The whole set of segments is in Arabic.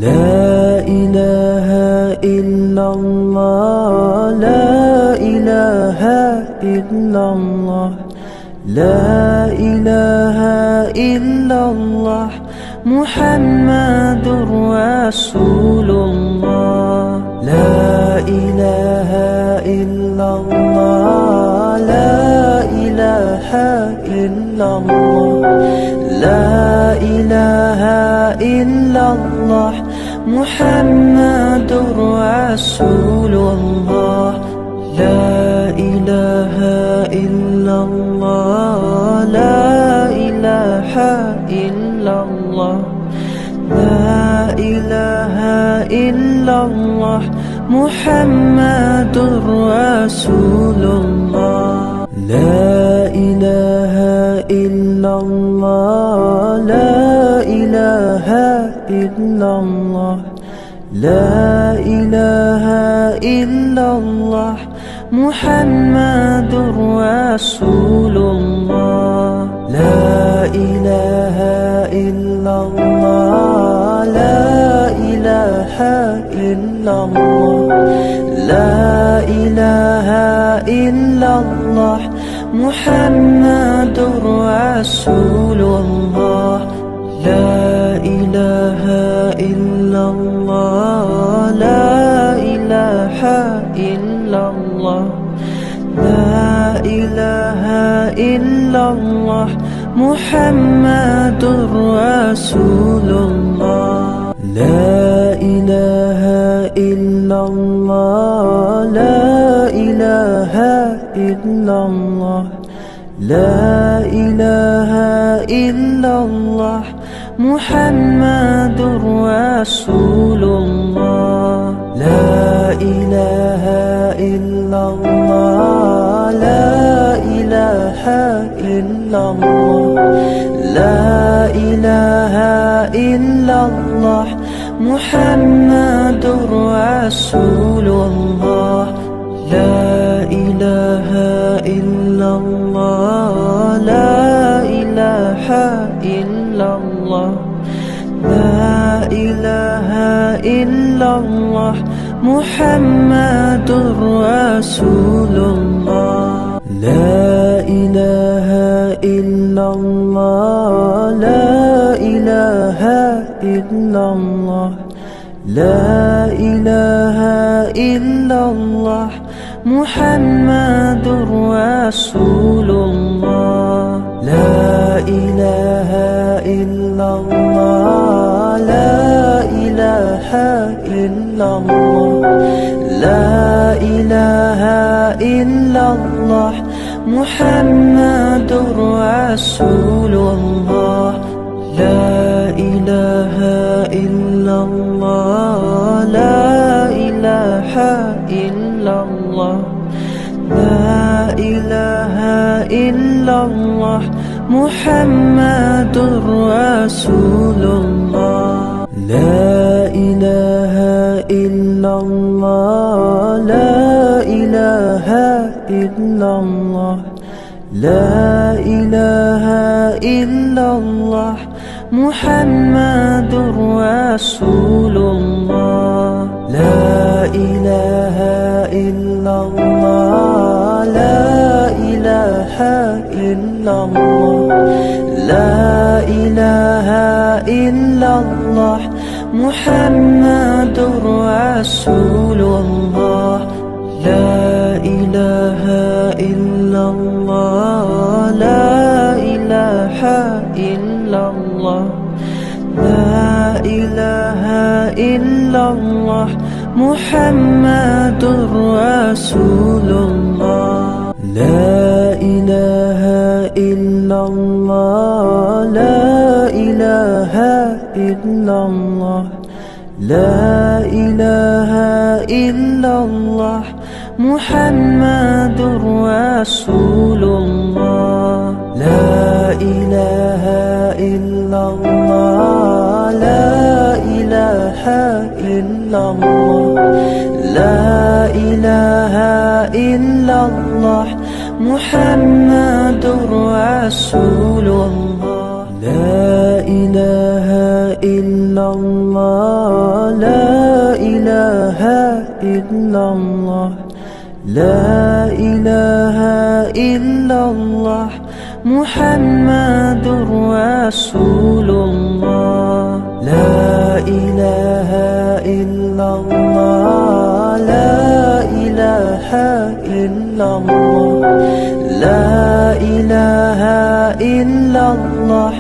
لا إله إلا الله، لا إله إلا الله، لا إله إلا الله، محمد رسول الله. لا إله إلا الله، لا إله إلا الله، لا إله إلا الله، محمد رسول الله. لا إله إلا الله، لا إله إلا الله، لا إله إلا الله، محمد رسول الله. لا إله إلا الله، لا إله إلا الله، لا إله إلا الله، محمد رسول الله. لا إله إلا الله، لا إله إلا الله، لا إله إلا الله، محمد رسول الله. لا إله إلا الله، لا إله إلا الله، لا إله إلا الله، محمد رسول الله. لا إله إلا الله، لا إله إلا الله، لا إله إلا الله، محمد رسول الله. لا إله إلا الله، لا إله إلا الله، لا إله إلا الله، محمد رسول الله. لا إله إلا الله، لا إله إلا الله، لا إله إلا الله، محمد رسول الله. لا إله إلا الله، لا إله إلا الله، لا إله إلا الله، محمد رسول الله. لا إله إلا الله، لا إله إلا الله، لا إله إلا الله، محمد رسول الله. لا إله إلا الله، لا إله إلا الله، لا إله إلا الله، محمد رسول الله. لا إله إلا الله، لا إله إلا الله، لا إله إلا الله، محمد رسول الله. لا إله إلا الله، لا إله إلا الله، لا إله إلا الله، محمد رسول الله. لا إله إلا الله، لا إله إلا الله، لا إله إلا الله، محمد رسول الله. لا إله إلا الله، لا إله إلا الله، لا إله إلا الله، محمد رسول الله. لا إله إلا الله، لا إله إلا الله، لا إله إلا الله، محمد رسول الله. لا إله إلا الله لا إله إلا الله لا إله إلا الله محمد رسول الله لا إله إلا الله لا إله إلا الله لا إله إلا الله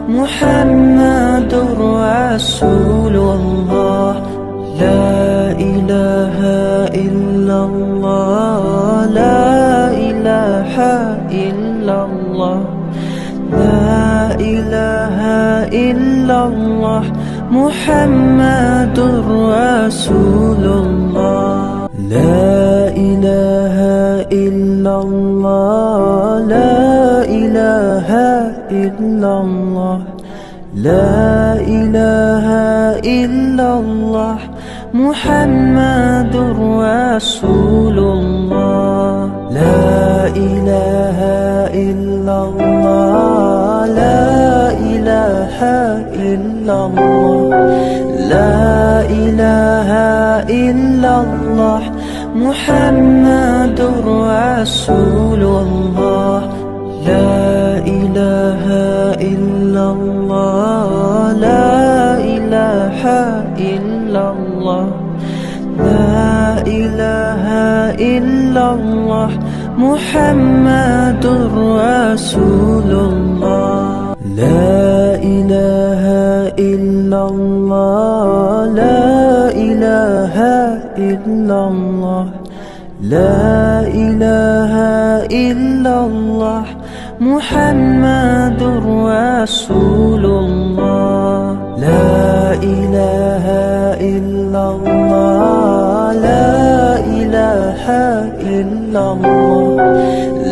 محمد رسول الله لا إله إلا الله لا إله إلا الله لا إله إلا الله محمد رسول الله لا إله إلا الله لا إله إلا الله لا إله إلا الله محمد رسول الله لا إله إلا الله لا إله إلا الله لا إله إلا الله محمد رسول الله لا إله إلا الله لا إله إلا الله لا إله إلا الله محمد رسول الله لا إله إلا الله لا إله إلا الله لا إله إلا الله محمد رسول الله لا إله إلا الله لا إله إلا الله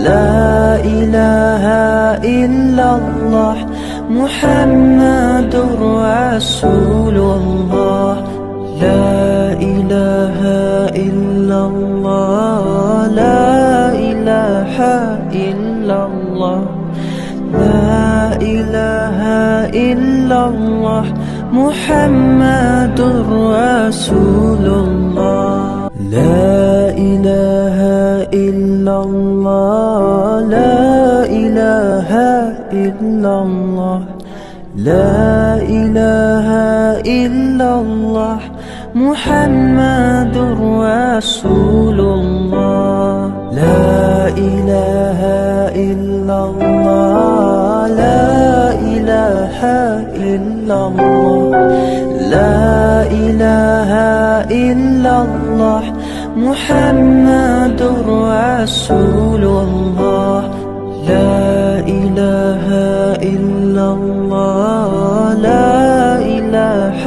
لا إله إلا الله محمد رسول الله لا إله إلا الله لا إله إلا الله لا إله إلا الله محمد رسول الله لا إله إلا الله لا إله إلا الله لا إله إلا الله محمد رسول الله لا إله إلا الله لا إله إلا الله لا إله إلا الله محمد رسول الله لا إله إلا الله لا إله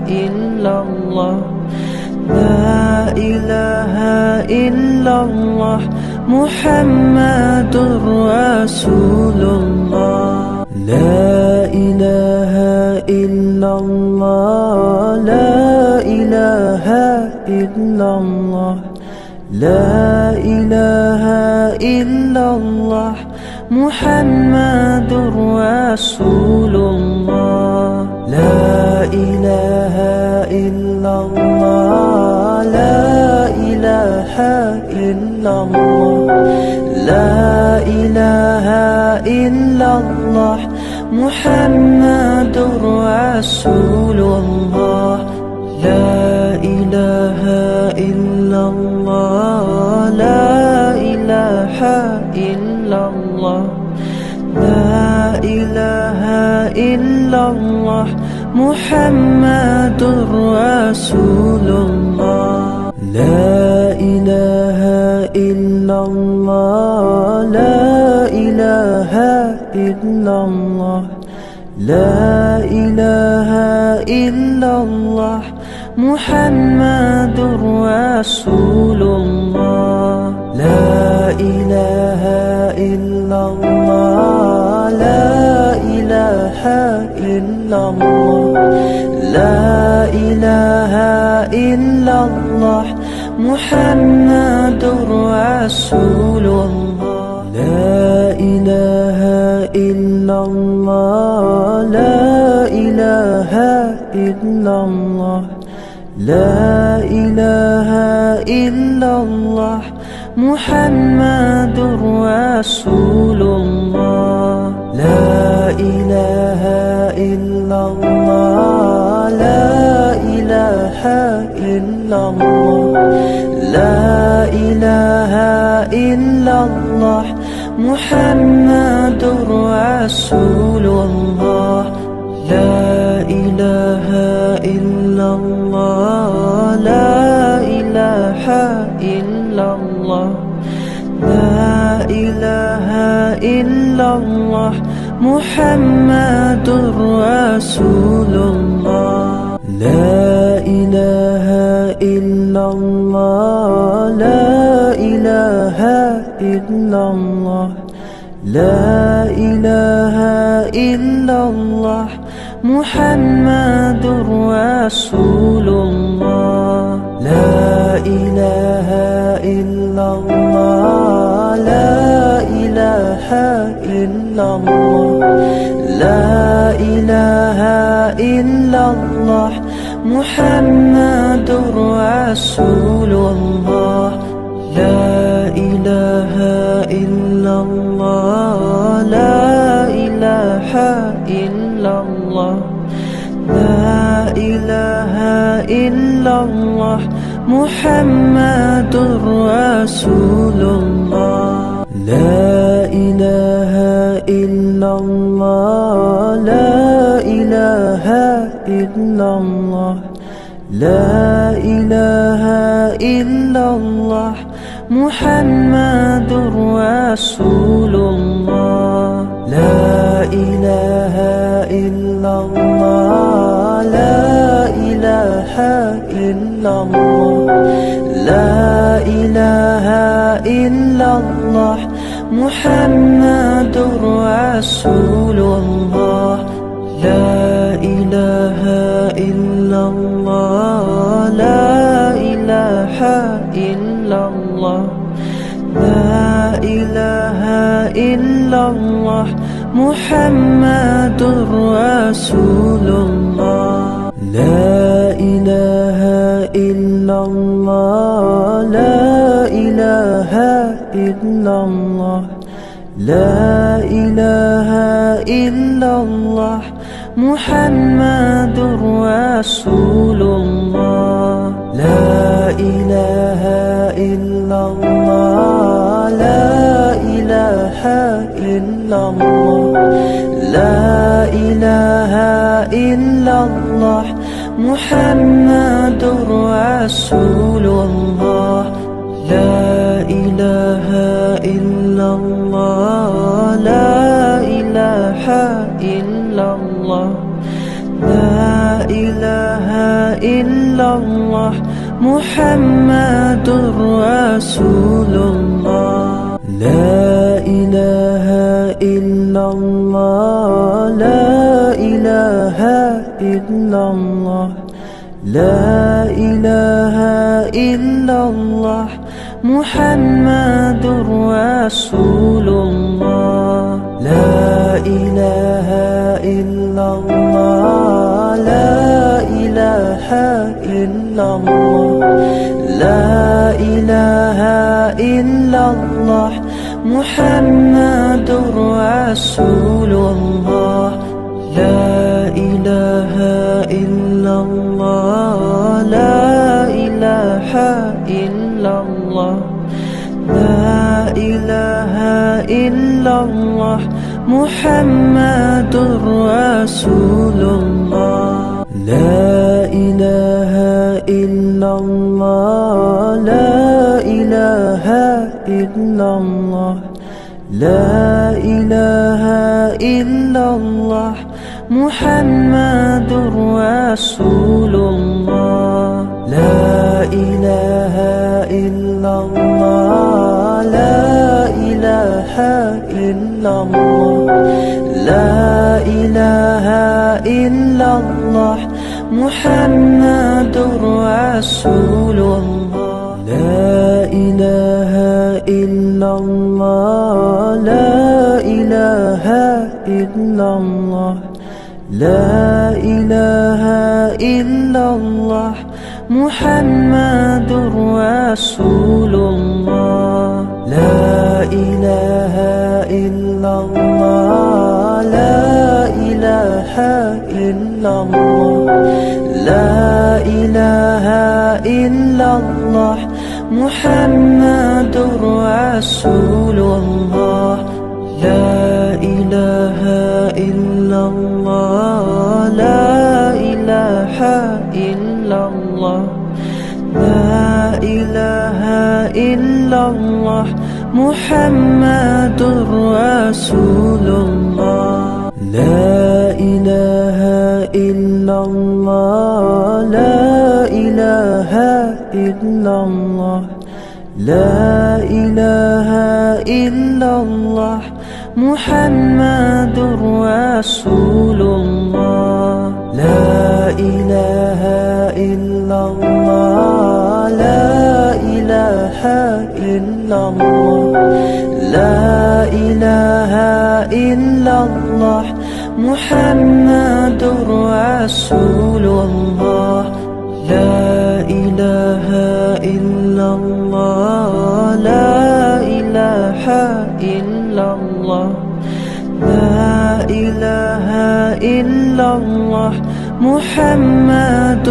إلا الله لا إله إلا الله محمد رسول الله لا إله إلا الله لا إله إلا الله لا إله إلا الله محمد رسول الله لا إله إلا الله لا إله إلا الله لا إله إلا الله محمد رسول الله لا إله إلا الله لا إله إلا الله لا إله إلا الله محمد رسول الله لا إله إلا الله لا إله إلا الله لا إله إلا الله محمد رسول الله لا إله إلا الله لا إله إلا الله لا إله إلا الله محمد رسول الله لا إله إلا الله لا إله إلا إلا الله لا إله إلا الله محمد رسول الله لا إله إلا الله لا إله إلا الله لا إله إلا الله محمد رسول الله لا إله إلا الله لا إله إلا الله لا إله إلا الله محمد رسول الله لا إله إلا الله لا إله إلا الله لا إله إلا الله محمد رسول الله لا إله إلا الله لا إله إلا الله لا إله إلا الله محمد رسول الله لا إله إلا الله لا إله إلا الله لا إله إلا الله محمد رسول الله لا إله إلا الله لا إله إلا الله لا إله إلا الله محمد رسول الله لا إله إلا الله لا إله إلا الله لا إله إلا الله محمد رسول الله لا إله إلا الله لا إله إلا الله لا إله إلا الله محمد رسول الله لا إله إلا الله لا إله إلا الله لا إله إلا الله محمد رسول الله لا إله إلا الله لا إله إلا الله لا إله إلا الله محمد رسول الله لا إله إلا الله لا إله إلا الله لا إله إلا الله محمد رسول الله لا إله إلا الله لا إله إلا الله لا إله إلا الله محمد رسول الله لا إله إلا الله لا إله إلا الله لا إله إلا الله محمد رسول الله لا إله إلا الله لا إله إلا الله لا إله إلا الله محمد رسول الله لا إله إلا الله لا إله إلا الله لا إله إلا الله محمد رسول الله لا إله إلا الله لا إله إلا الله لا إله إلا الله محمد رسول الله لا إله إلا الله لا إله إلا الله لا إله إلا الله محمد رسول الله لا إله إلا الله لا إله إلا الله لا إله إلا الله محمد رسول الله لا إله إلا الله لا إله إلا الله لا إله إلا الله محمد رسول الله لا إله إلا الله لا إله إلا الله لا إله إلا الله محمد رسول الله لا إله إلا الله لا إله إلا الله لا إله إلا الله محمد رسول الله لا إله إلا الله لا إله إلا الله لا إله إلا الله محمد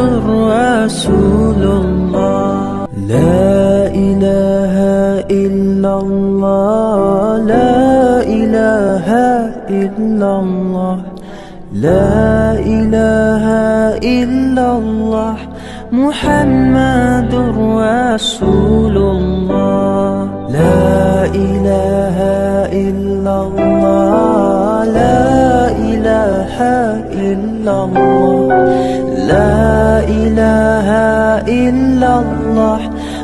رسول الله لا إله إلا الله لا إله إلا الله لا إله إلا الله محمد رسول الله لا إله إلا الله لا إله إلا الله لا إله إلا الله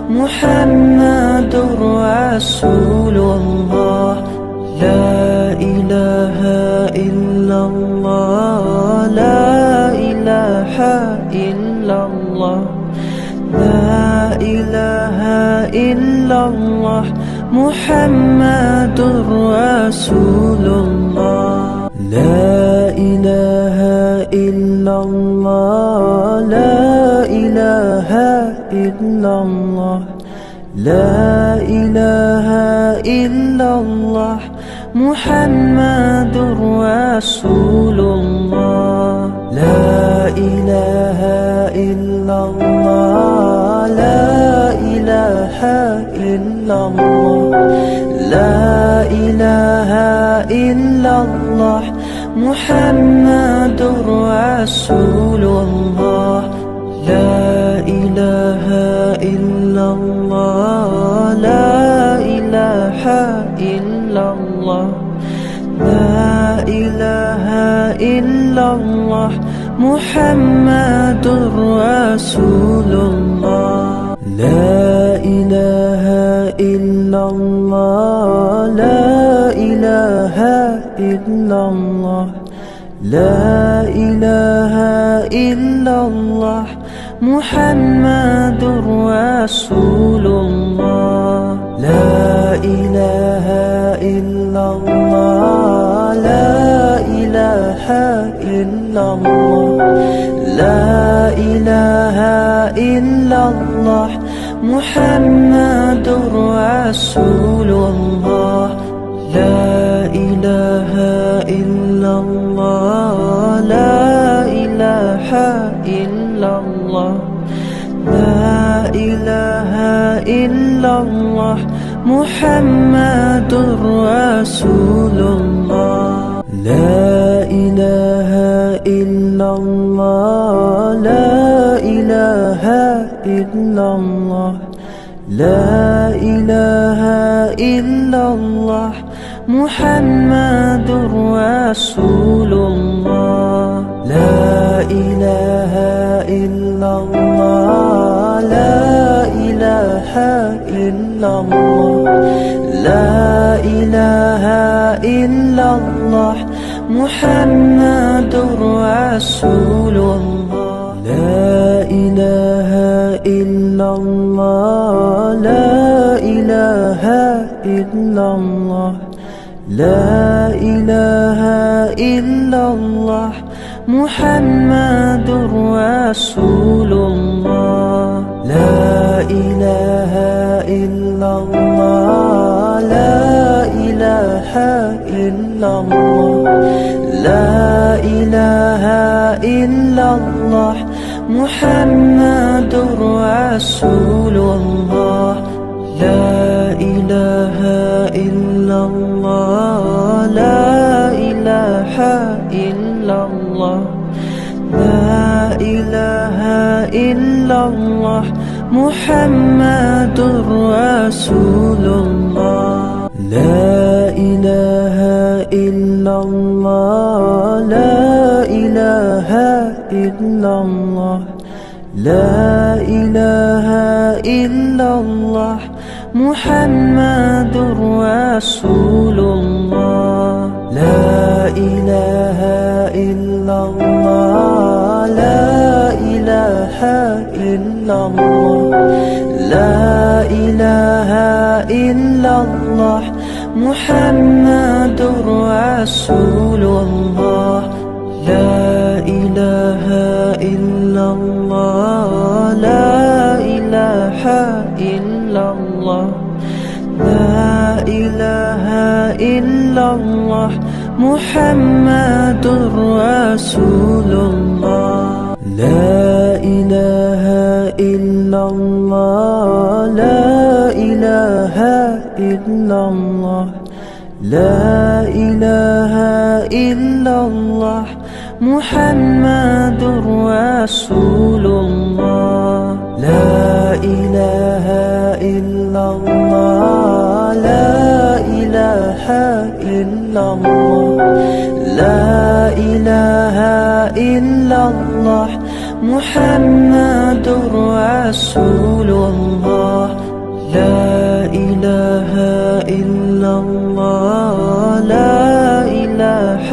محمد رسول الله لا إله إلا الله لا إله إلا الله لا إله إلا الله محمد رسول الله لا إله إلا الله لا إله إلا الله لا إله إلا الله محمد رسول الله لا إله إلا الله لا إله إلا الله لا إله إلا الله محمد رسول الله لا إله إلا الله لا إله إلا الله لا إله إلا الله محمد رسول الله لا إله إلا الله لا إله إلا الله لا إله إلا الله محمد رسول الله لا إله إلا الله لا إله إلا الله لا إله إلا الله محمد رسول الله لا إله إلا الله لا إله إلا الله لا إله إلا الله محمد رسول الله لا إله إلا الله لا إله إلا الله لا إله إلا الله محمد رسول الله لا إله إلا الله لا إله إلا الله لا إله إلا الله محمد رسول الله لا إله إلا الله لا إله إلا الله لا إله إلا الله محمد رسول الله. لا إله إلا الله، لا إله إلا الله، لا إله إلا الله، محمد رسول الله. لا إله إلا الله، لا إله إلا الله، لا إله إلا الله، محمد رسول الله. لا إله إلا الله، لا إله إلا الله، لا إله إلا الله، محمد رسول الله. لا إله إلا الله، لا إله إلا الله، لا إله إلا الله، محمد رسول الله. لا إله إلا الله، لا إله إلا الله، لا إله إلا الله، محمد رسول الله. لا إله إلا الله، لا إله إلا الله، لا إله إلا الله، محمد رسول الله. لا إله إلا الله، لا إله إلا الله، لا إله إلا الله، محمد رسول الله. لا إله إلا الله، لا إله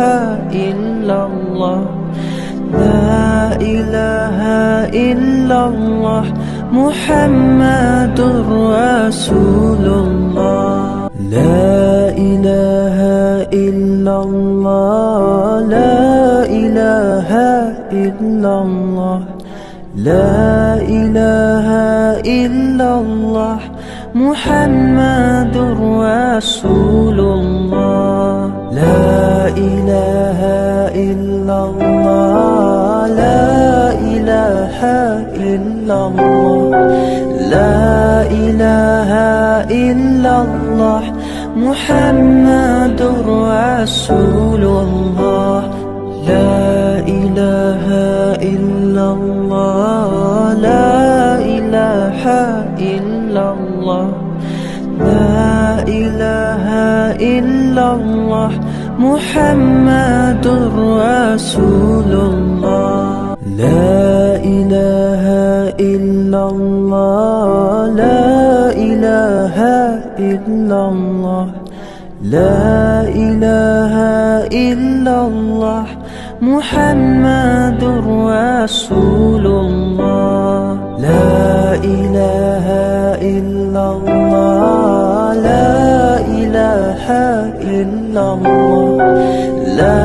إلا الله، لا إله إلا الله، محمد رسول الله. لا إله إلا الله، لا إله إلا الله، لا إله إلا الله، محمد رسول الله. لا إله إلا الله، لا إله إلا الله، لا إله إلا الله، محمد رسول الله. لا إله إلا الله، لا إله إلا الله، لا إله إلا الله، محمد رسول الله. لا إله إلا الله، لا إله إلا الله، لا إله إلا الله، محمد رسول الله. لا إله إلا الله، لا إله إلا الله، لا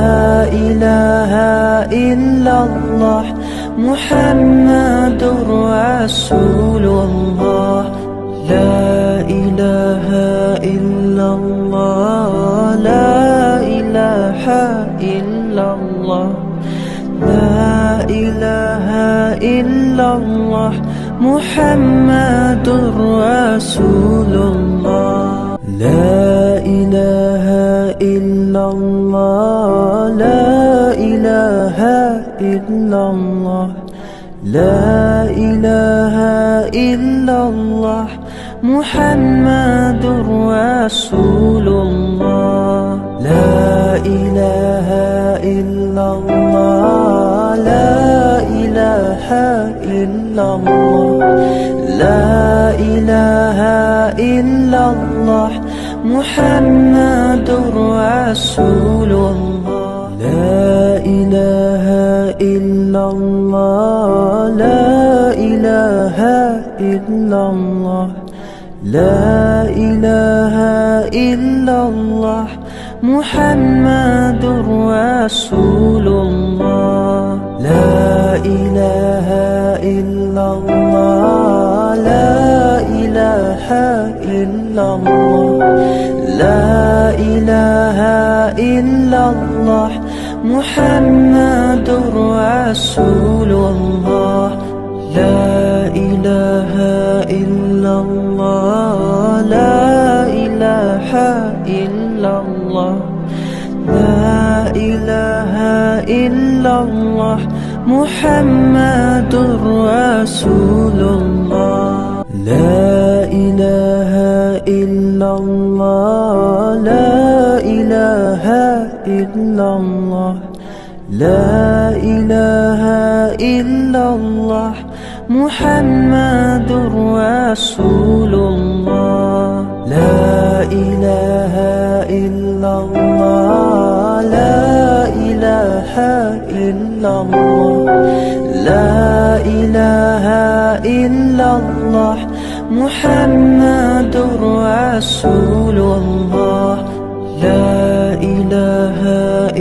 إله إلا الله، محمد رسول الله. لا إله إلا الله، لا إله إلا الله، لا إله إلا الله، محمد رسول الله. لا إله إلا الله، لا إله إلا الله، لا إله إلا الله، محمد رسول الله. لا إله إلا الله، لا إله إلا الله، لا إله إلا الله، محمد رسول الله. لا إله إلا الله، لا إله إلا الله، لا إله إلا الله، محمد رسول الله. إله إلا الله محمد رسول الله لا إله إلا الله لا إله إلا الله لا إله إلا الله محمد رسول الله لا إله إلا الله لا إله إلا الله لا إله إلا الله محمد رسول الله لا إله إلا الله لا إله إلا الله لا إله إلا الله محمد رسول الله لا إله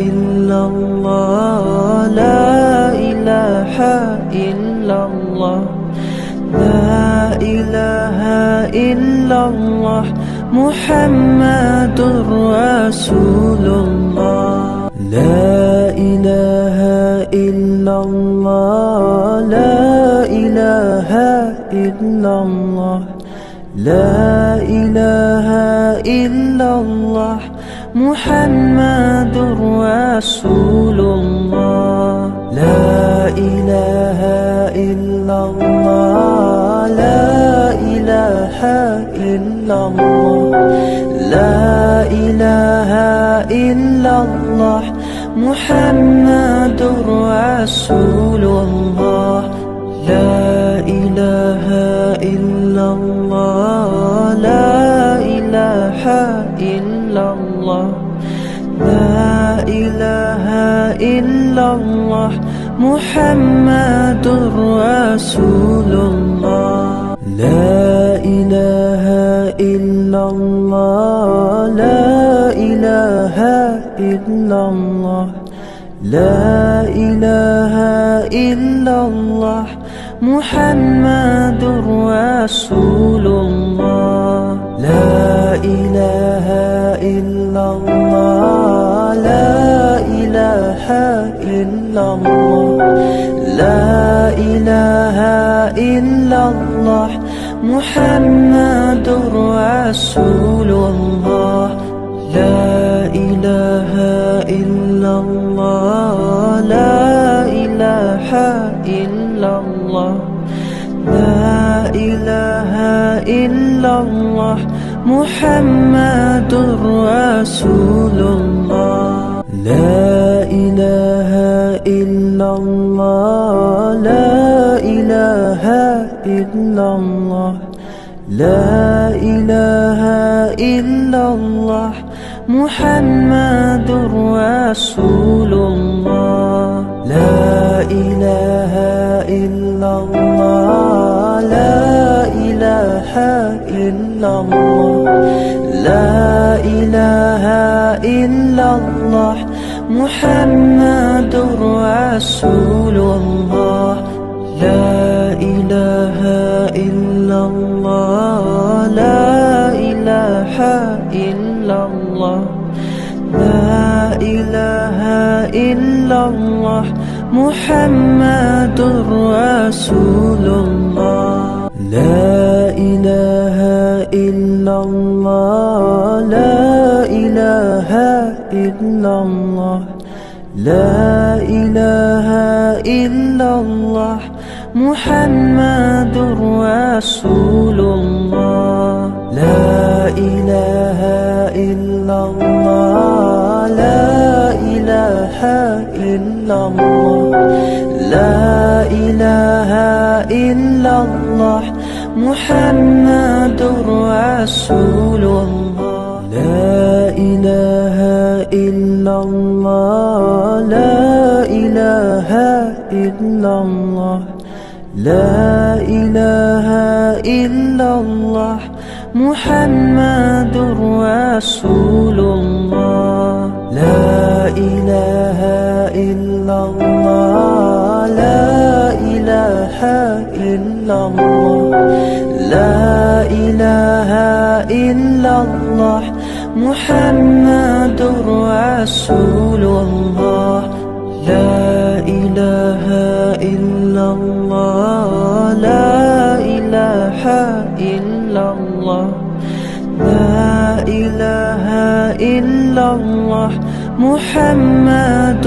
إلا الله لا إله إلا الله لا إله إلا الله محمد رسول الله لا إله إلا الله لا إله إلا الله لا إله إلا الله محمد رسول الله لا إله إلا الله لا إله إلا الله لا إله إلا الله محمد رسول الله لا إله إلا الله لا إله إلا الله لا إله إلا الله محمد رسول الله لا إله إلا الله لا إله إلا الله لا إله إلا الله محمد رسول الله لا إله إلا الله لا إله إلا الله لا إله إلا الله محمد رسول الله لا إله إلا الله لا إله إلا الله لا إله إلا الله محمد رسول الله لا إله إلا الله لا إله إلا الله لا إله إلا الله محمد رسول الله لا إله إلا الله لا إله إلا الله لا إله إلا الله محمد رسول الله لا إله إلا الله لا إله إلا الله لا إله إلا الله محمد رسول الله لا إله إلا الله لا إله إلا الله لا إله إلا الله محمد رسول الله لا إله إلا الله لا إله إلا الله لا إله إلا الله محمد رسول الله لا إله إلا الله لا إله إلا الله لا إله إلا الله محمد رسول الله لا إله إلا الله لا إله إلا الله لا إله إلا الله محمد رسول الله. لا إله إلا الله، لا إله إلا الله، لا إله إلا الله، محمد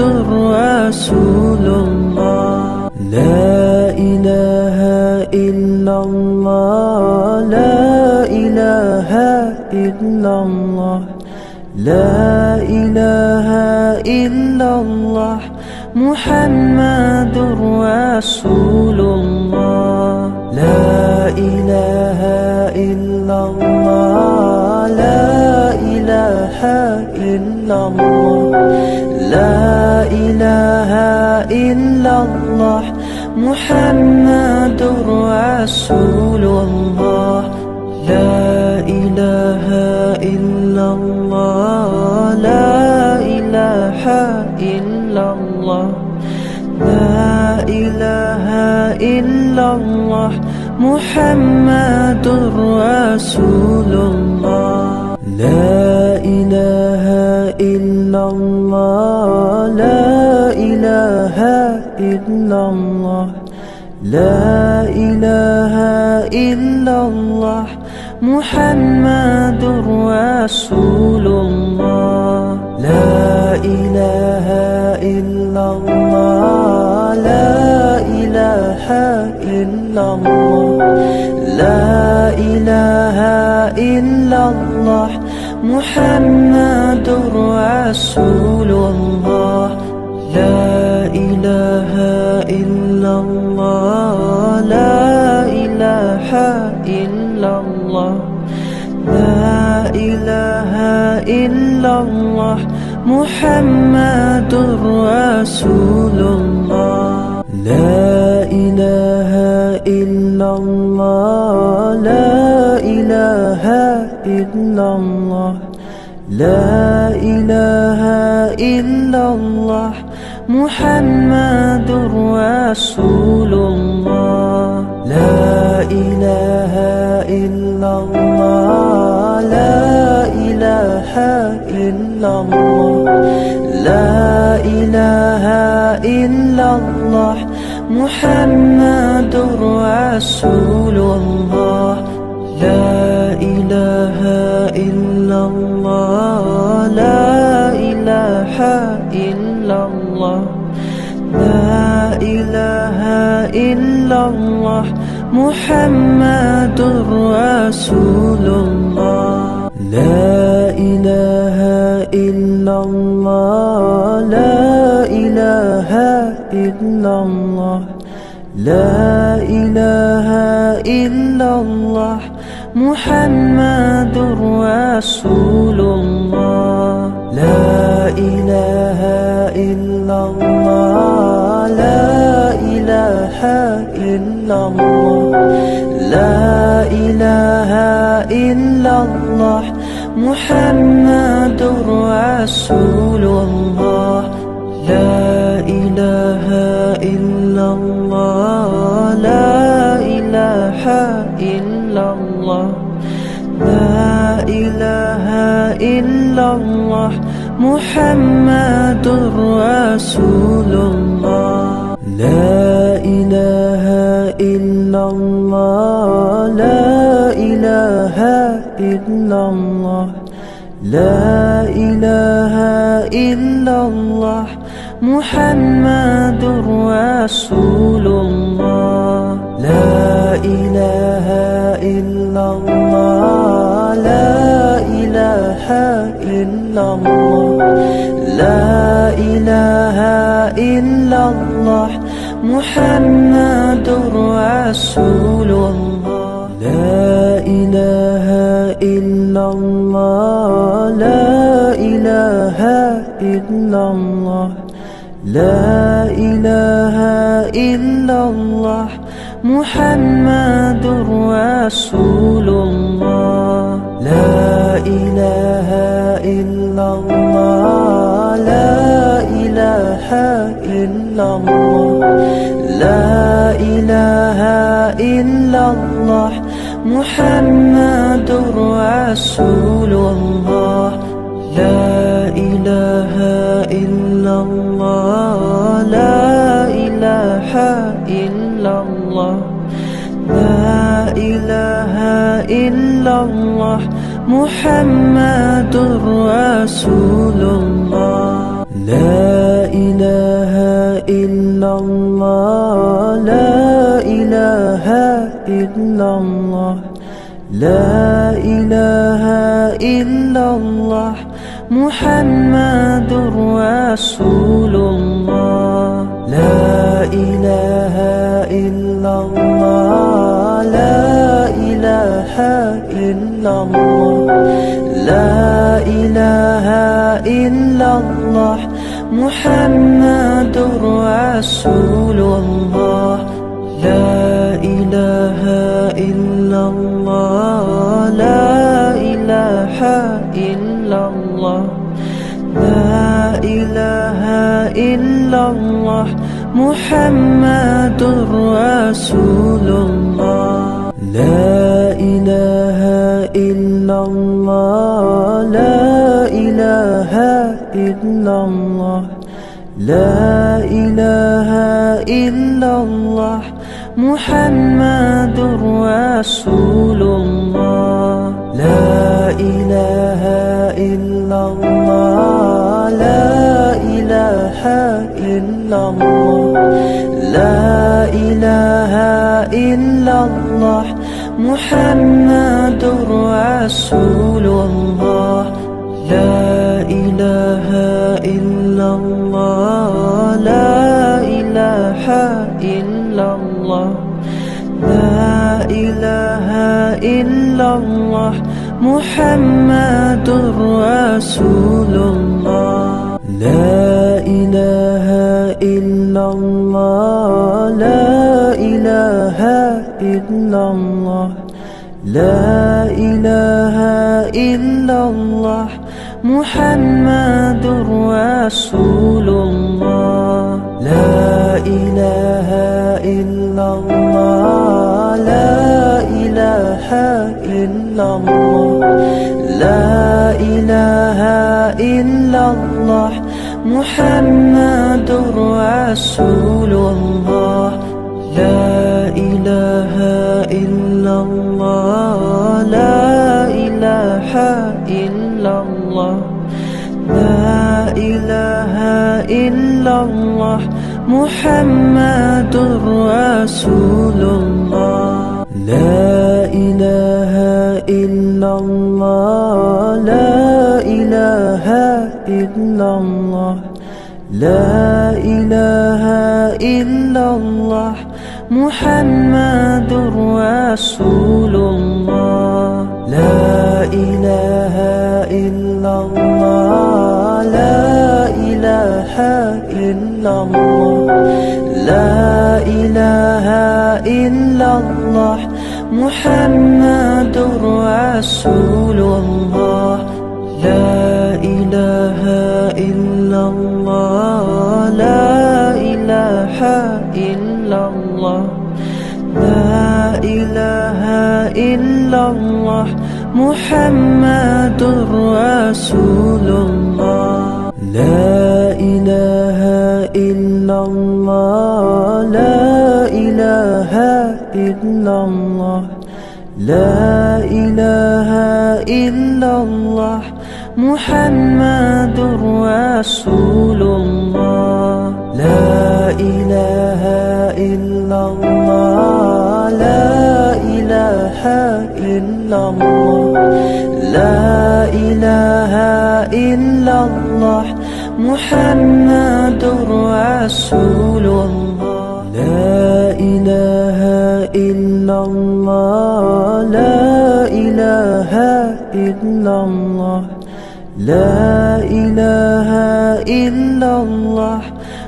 رسول الله. لا إله إلا الله، لا إله إلا الله، لا إله إلا الله، محمد رسول الله. لا إله إلا الله، لا إله إلا الله، لا إله إلا الله، محمد رسول الله. لا إله إلا الله، لا إله إلا الله، لا إله إلا الله، محمد رسول الله. لا إله إلا الله، لا إله إلا الله، لا إله إلا الله، محمد رسول الله. لا إله إلا الله، لا إله إلا الله، لا إله إلا الله، محمد رسول الله. لا إله إلا الله، لا إله إلا الله، لا إله إلا الله، محمد رسول الله. لا إله إلا الله، لا إله إلا الله، لا إله إلا الله، محمد رسول الله. لا إله إلا الله، لا إله إلا الله، لا إله إلا الله، محمد رسول الله. لا إله إلا الله، لا إله إلا الله، لا إله إلا الله، محمد رسول الله. لا إله إلا الله، لا إله إلا الله، لا إله إلا الله، محمد رسول الله. لا إله إلا الله، لا إله إلا الله، لا إله إلا الله، محمد رسول الله. لا إله إلا الله، لا إله إلا الله، لا إله إلا الله، محمد رسول الله. لا إله إلا الله، لا إله إلا الله، لا إله إلا الله، محمد رسول الله. لا إله إلا الله، لا إله إلا الله، لا إله إلا الله، محمد رسول الله. لا إله إلا الله، لا إله إلا الله، لا إله إلا الله، محمد رسول الله. لا إله إلا الله، لا إله إلا الله، لا إله إلا الله، محمد رسول الله. لا إله إلا الله لا إله إلا الله لا إله إلا الله محمد رسول الله لا إله إلا الله لا إله إلا الله لا إله إلا الله محمد رسول الله لا إله إلا الله لا إله إلا الله لا إله إلا الله محمد رسول الله لا إله إلا الله لا إله إلا الله لا إله إلا الله محمد رسول الله لا إله إلا الله لا إله إلا الله لا إله إلا الله محمد رسول الله لا إله إلا الله لا إله إلا الله لا إله إلا الله محمد رسول الله لا إله إلا الله لا إله إلا الله لا إله إلا الله محمد رسول الله لا إله إلا الله لا إله إلا الله لا إله إلا الله محمد رسول الله لا إله إلا الله لا إله إلا الله لا إله إلا الله محمد رسول الله لا إله إلا الله لا إله إلا الله لا إله إلا الله محمد رسول الله لا إله إلا الله لا إله إلا الله لا إله إلا الله محمد رسول الله لا إله إلا الله لا إله إلا الله لا إله إلا الله محمد رسول الله لا إله إلا الله لا إله إلا الله لا إله إلا الله محمد رسول الله لا إله إلا الله لا إله إلا الله لا إله إلا الله محمد رسول الله لا إله إلا الله لا إله إلا الله لا إله إلا الله محمد رسول الله لا إله إلا الله لا إله إلا الله لا إله إلا الله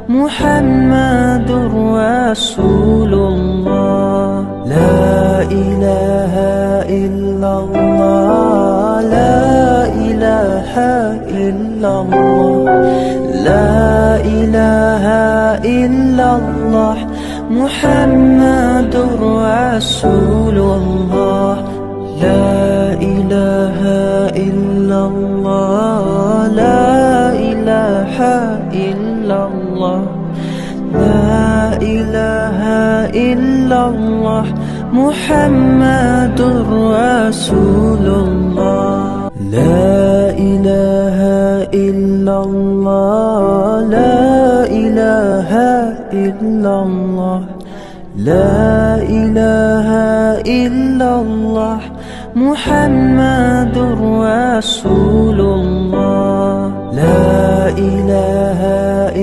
محمد رسول الله لا إله إلا الله لا إله إلا الله لا إله إلا الله محمد رسول الله لا إله إلا الله الله لا إله إلا الله محمد رسول الله لا إله إلا الله لا إله إلا الله لا إله إلا الله محمد رسول الله لا إله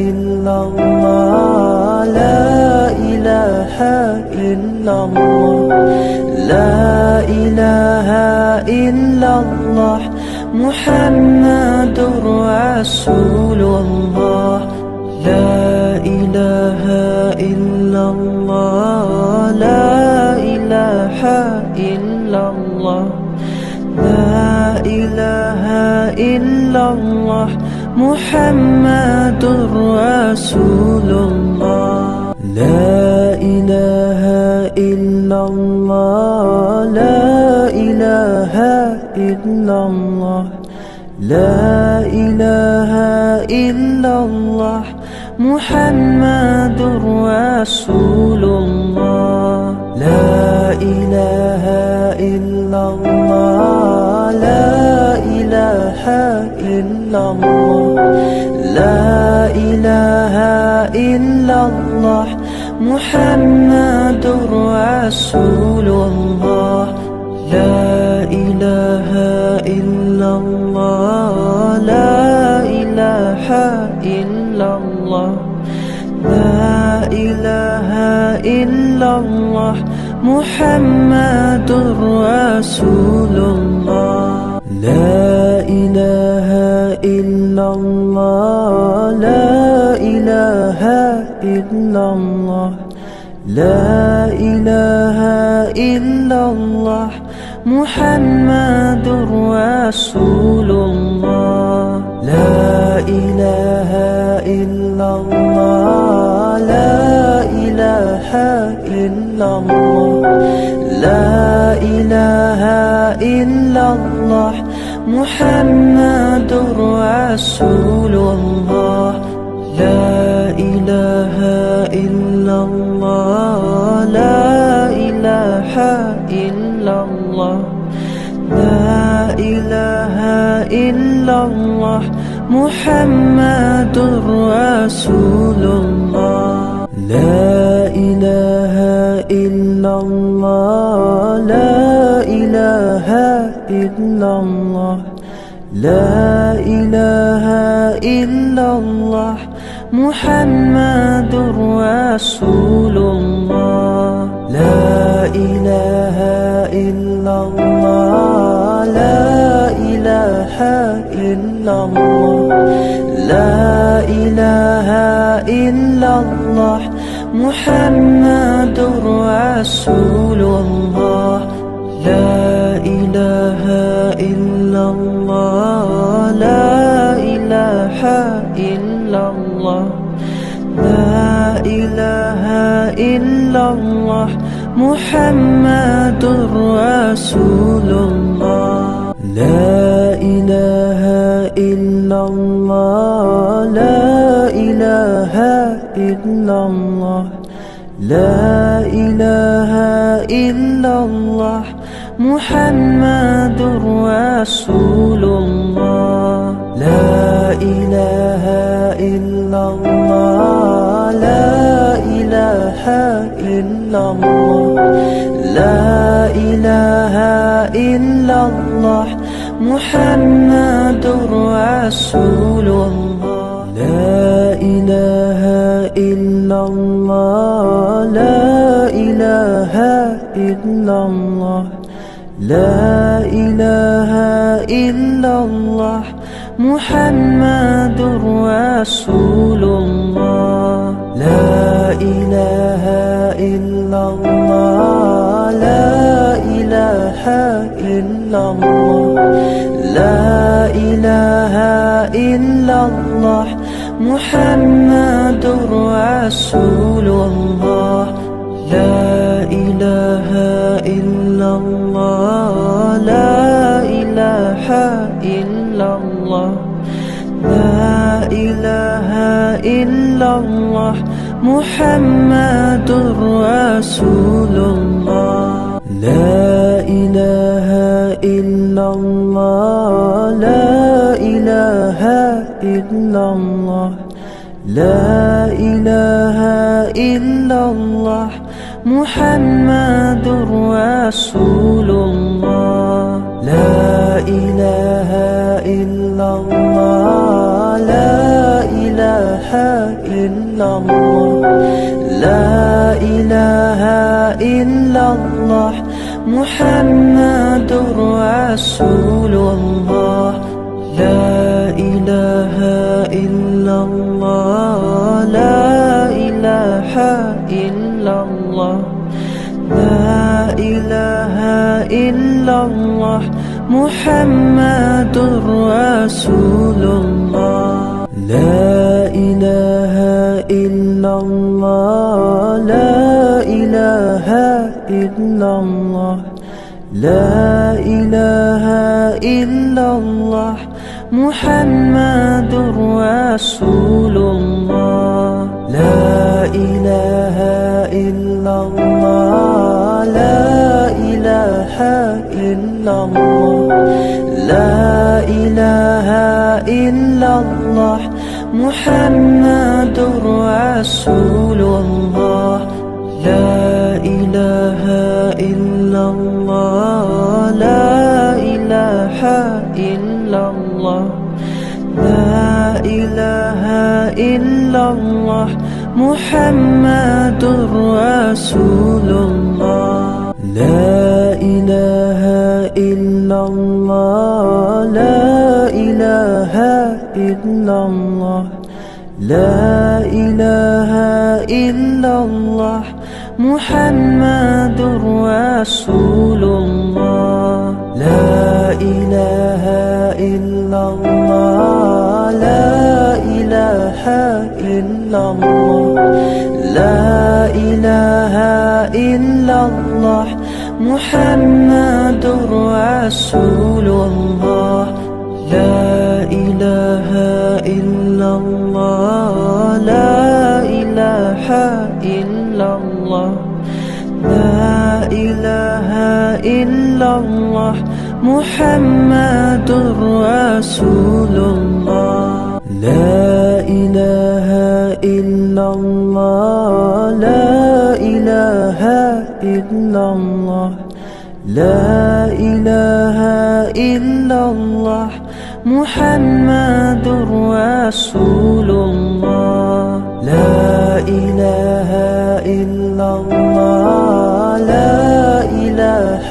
إلا الله لا إله إلا الله لا إله إلا الله محمد رسول الله لا إله إلا الله لا إله إلا الله لا إله إلا الله محمد رسول الله لا إله إلا الله لا إله إلا الله لا إله إلا الله محمد رسول الله لا إله إلا الله لا إله إلا الله لا إله إلا الله محمد رسول الله لا إله إلا الله لا إله إلا الله لا إله إلا الله محمد رسول الله لا إله إلا الله لا إله إلا الله لا إله إلا الله محمد رسول الله لا إله إلا الله لا إله إلا الله لا إله إلا الله محمد رسول الله لا إله إلا الله لا إله إلا الله لا إله إلا الله محمد رسول الله لا إله إلا الله لا إله إلا الله لا إله إلا الله محمد رسول الله لا إله إلا الله لا إله إلا الله لا إله إلا الله محمد رسول الله لا إله إلا الله لا إله إلا الله لا إله إلا الله محمد رسول الله لا إله إلا الله لا إله إلا الله لا إله إلا الله محمد رسول الله لا إله إلا الله لا إله إلا الله لا إله إلا الله محمد رسول الله لا إله إلا الله لا إله إلا الله لا إله إلا الله محمد رسول الله لا إله إلا الله لا إله إلا الله لا إله إلا الله محمد رسول الله لا إله إلا الله لا إله إلا الله لا إله إلا إلا الله محمد رسول الله لا إله إلا الله لا إله إلا الله لا إله إلا الله محمد رسول الله لا إله إلا الله لا إله إلا الله لا إله إلا الله محمد رسول الله لا إله إلا الله لا إله إلا الله لا إله إلا الله محمد رسول الله لا إله إلا الله لا إله إلا الله لا إله إلا الله محمد رسول الله لا إله إلا الله لا إله إلا الله لا إله إلا الله محمد رسول الله لا إله إلا الله لا إله إلا الله لا إله إلا الله محمد رسول الله لا إله إلا الله لا إله إلا الله لا إله إلا الله محمد رسول الله لا إله إلا الله لا إله إلا الله لا إله إلا الله محمد رسول الله لا إله إلا الله لا إله إلا الله لا إله إلا الله محمد رسول الله لا إله إلا الله لا إله إلا الله لا إله إلا الله محمد رسول الله لا إله إلا الله لا إله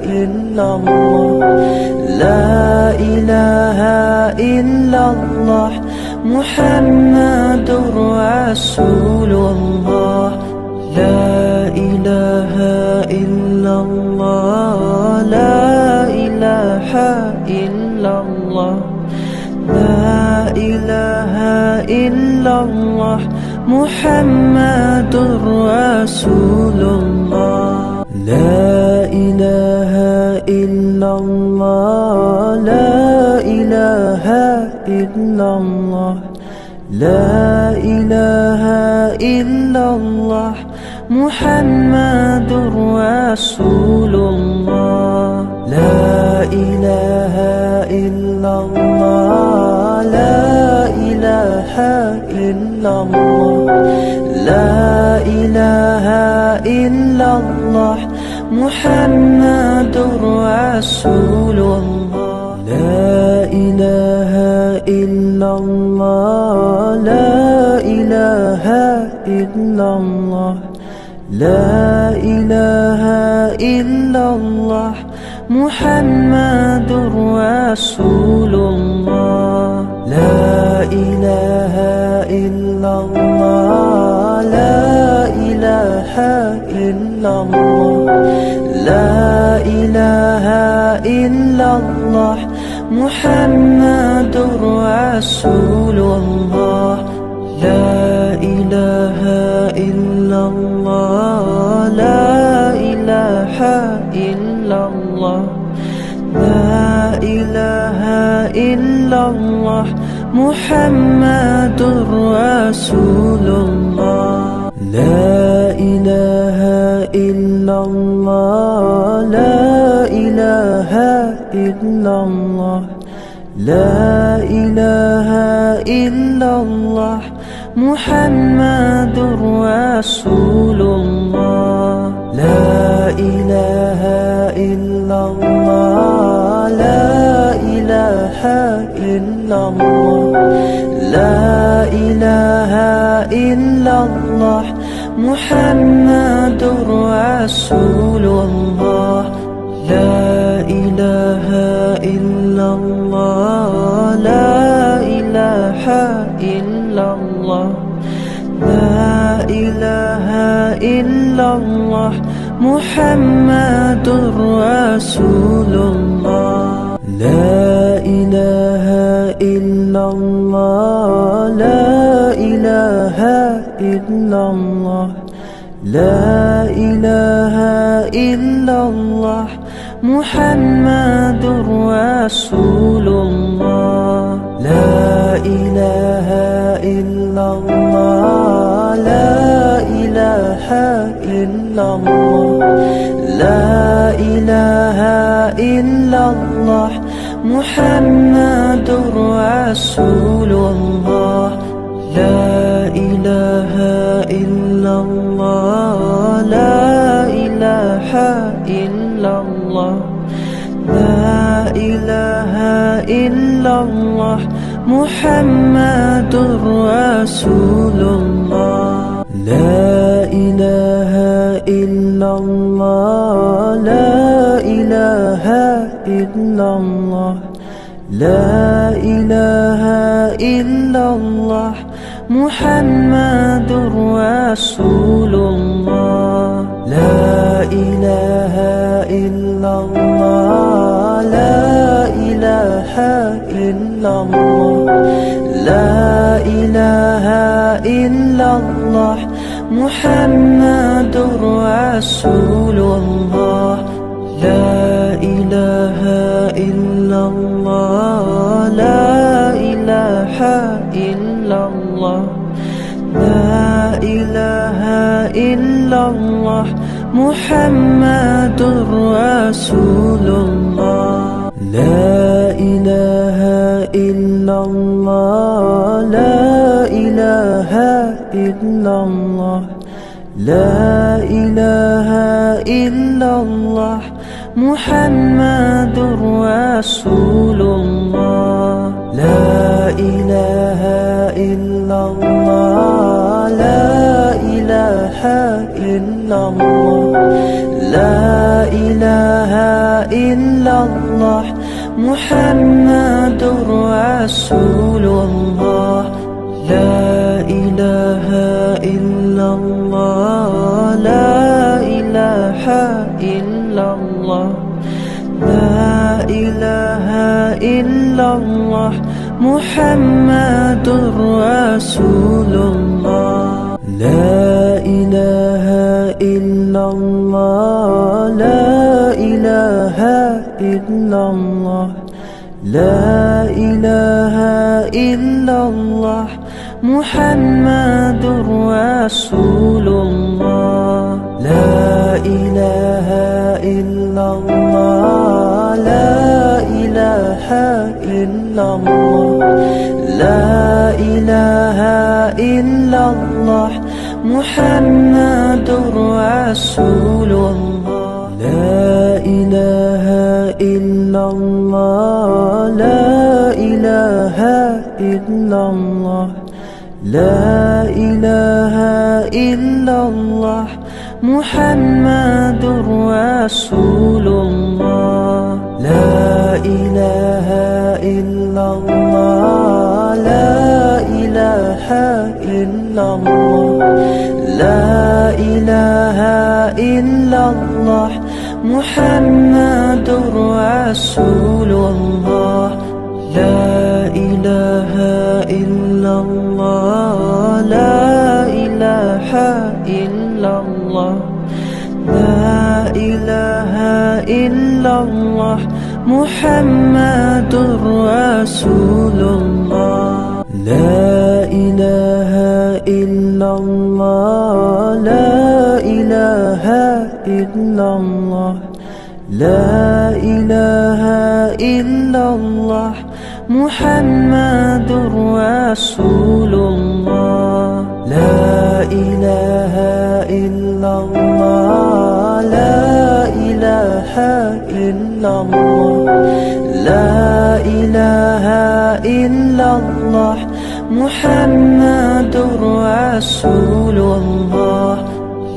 إلا الله لا إله إلا الله محمد رسول الله لا إله إلا الله لا إله إلا الله لا إله إلا الله محمد رسول الله لا إله إلا الله لا إله إلا الله لا إله إلا الله محمد رسول الله لا إله إلا الله لا إله إلا الله لا إله إلا الله محمد رسول الله لا إله إلا الله لا إله إلا الله لا إله إلا الله محمد رسول الله لا إله إلا الله لا إله إلا الله لا إله إلا الله محمد رسول الله لا إله إلا الله لا إله إلا الله لا إله إلا الله محمد رسول الله. لا إله إلا الله، لا إله إلا الله، لا إله إلا الله، محمد رسول الله. لا إله إلا الله، لا إله إلا الله، لا إله إلا الله، محمد رسول الله. لا إله إلا الله، لا إله إلا الله، لا إله إلا الله، محمد رسول الله. لا إله إلا الله، لا إله إلا الله، لا إله إلا الله، محمد رسول الله. لا إله إلا الله، لا إله إلا الله، لا إله إلا الله، محمد رسول الله. لا إله إلا الله، لا إله إلا الله، لا إله إلا الله، محمد رسول الله. لا إله إلا الله، لا إله إلا الله، لا إله إلا الله، محمد رسول الله. لا إله إلا الله، لا إله إلا الله، لا إله إلا الله، محمد رسول الله. لا إله إلا الله، لا إله إلا الله، لا إله إلا الله، محمد رسول الله. لا إله إلا الله، لا إله إلا الله، لا إله إلا الله، محمد رسول الله. لا إله إلا الله، لا إله إلا الله، لا إله إلا الله، محمد رسول الله. لا إله إلا الله، لا إله إلا الله، لا إله إلا الله، محمد رسول الله. لا إله إلا الله، لا إله إلا الله، لا إله إلا الله، محمد رسول الله. لا إله إلا الله، لا إله إلا الله، لا إله إلا الله، محمد رسول الله. لا إله إلا الله، لا إله إلا الله، لا إله إلا الله، محمد رسول الله. لا إله إلا الله، لا إله إلا الله، لا إله إلا الله، محمد رسول الله. لا إله إلا الله، لا إله إلا الله، لا إله إلا الله، محمد رسول الله. لا إله إلا الله لا إله إلا الله لا إله إلا الله محمد رسول الله لا إله إلا الله لا إله إلا الله لا إله إلا الله محمد رسول الله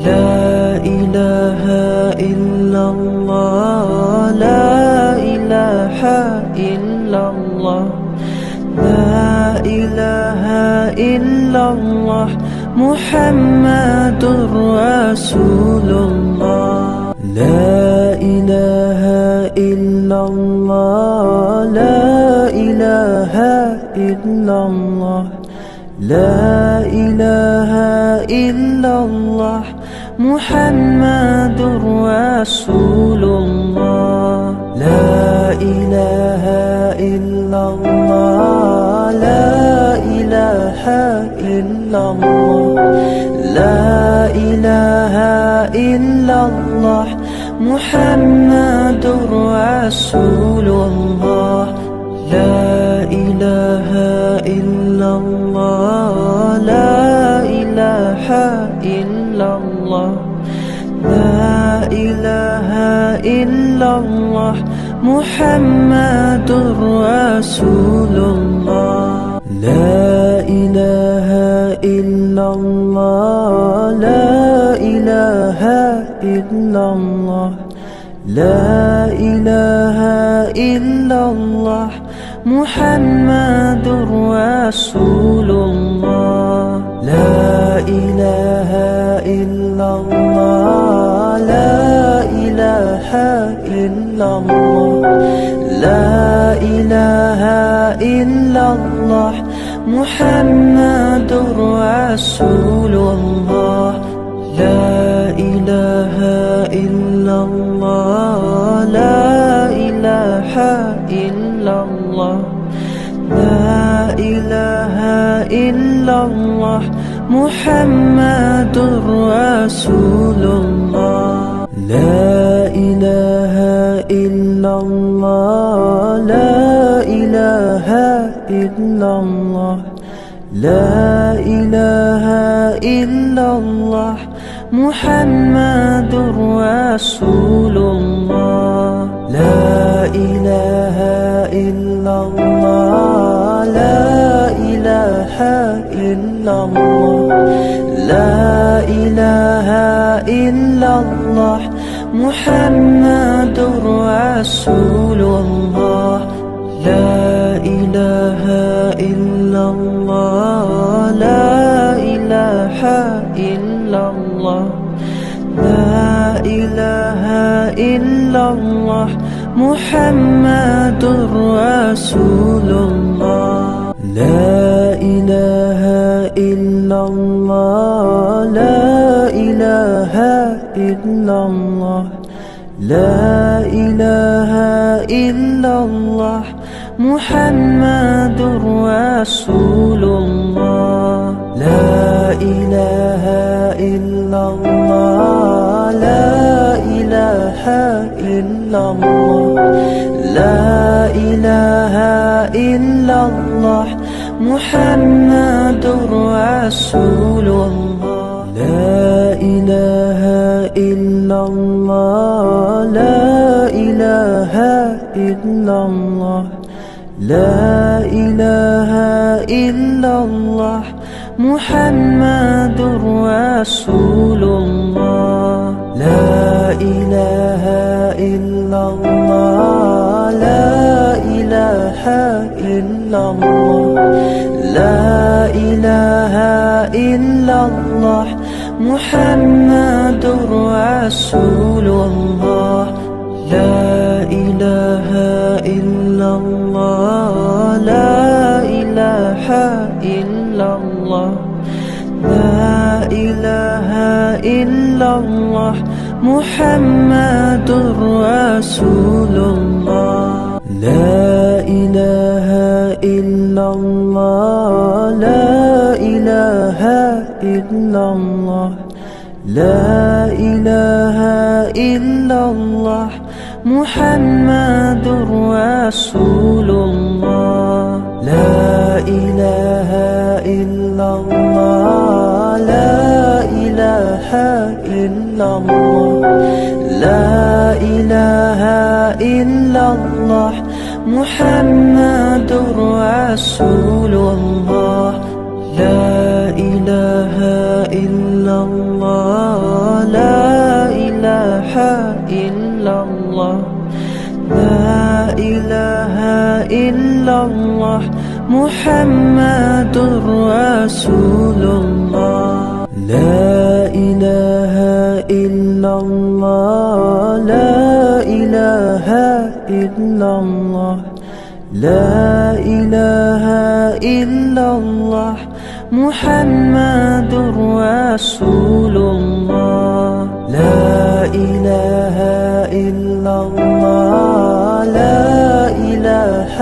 لا إله إلا الله لا إله إلا الله لا إله إلا الله محمد رسول الله لا إله إلا الله لا إله إلا الله لا إله إلا الله محمد رسول الله لا إله إلا الله لا إله إلا الله لا إله إلا الله محمد رسول الله لا إله إلا الله لا إله إلا الله لا إله إلا الله محمد رسول الله لا إله إلا الله لا إله إلا الله لا إله إلا الله محمد رسول الله لا إله إلا الله لا إله إلا الله لا إله إلا الله محمد رسول الله لا إله إلا الله لا إله إلا الله لا إله إلا الله محمد رسول الله لا إله إلا الله لا إله إلا الله لا إله إلا الله محمد رسول الله لا إله إلا الله لا إله إلا الله لا إله إلا الله محمد رسول الله لا إله إلا الله لا إله إلا الله لا إله إلا الله محمد رسول الله لا إله إلا الله لا إله إلا الله لا إله إلا الله محمد رسول الله لا إله إلا الله لا إله إلا الله لا إله إلا الله محمد رسول الله لا إله إلا الله لا إله إلا الله لا إله إلا الله محمد رسول الله لا إله إلا الله لا إله إلا الله لا إله إلا الله محمد رسول الله لا إله إلا الله لا إله إلا الله لا إله إلا الله محمد رسول الله لا إله إلا الله إلا الله لا إله إلا الله محمد رسول الله لا إله إلا الله لا إله إلا الله لا إله إلا الله محمد رسول الله لا إله إلا الله لا إله إلا الله لا إله إلا الله محمد رسول الله لا إله إلا الله لا إله إلا الله لا إله إلا الله محمد رسول الله لا إله إلا الله لا إله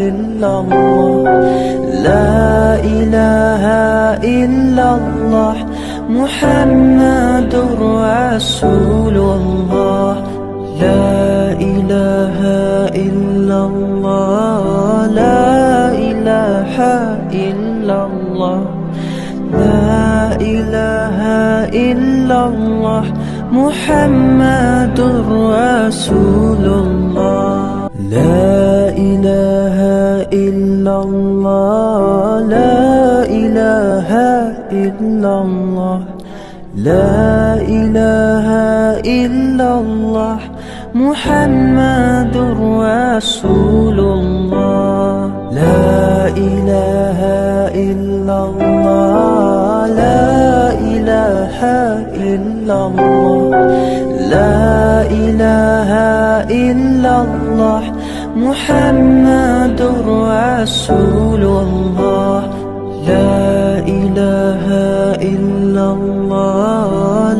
إلا الله لا إله إلا الله محمد رسول الله لا إله إلا الله لا إله إلا الله لا إله إلا الله محمد رسول الله لا إله إلا الله لا إله إلا الله لا إله إلا الله محمد رسول الله لا إله إلا الله لا إله إلا الله لا إله إلا الله محمد رسول الله لا إله إلا الله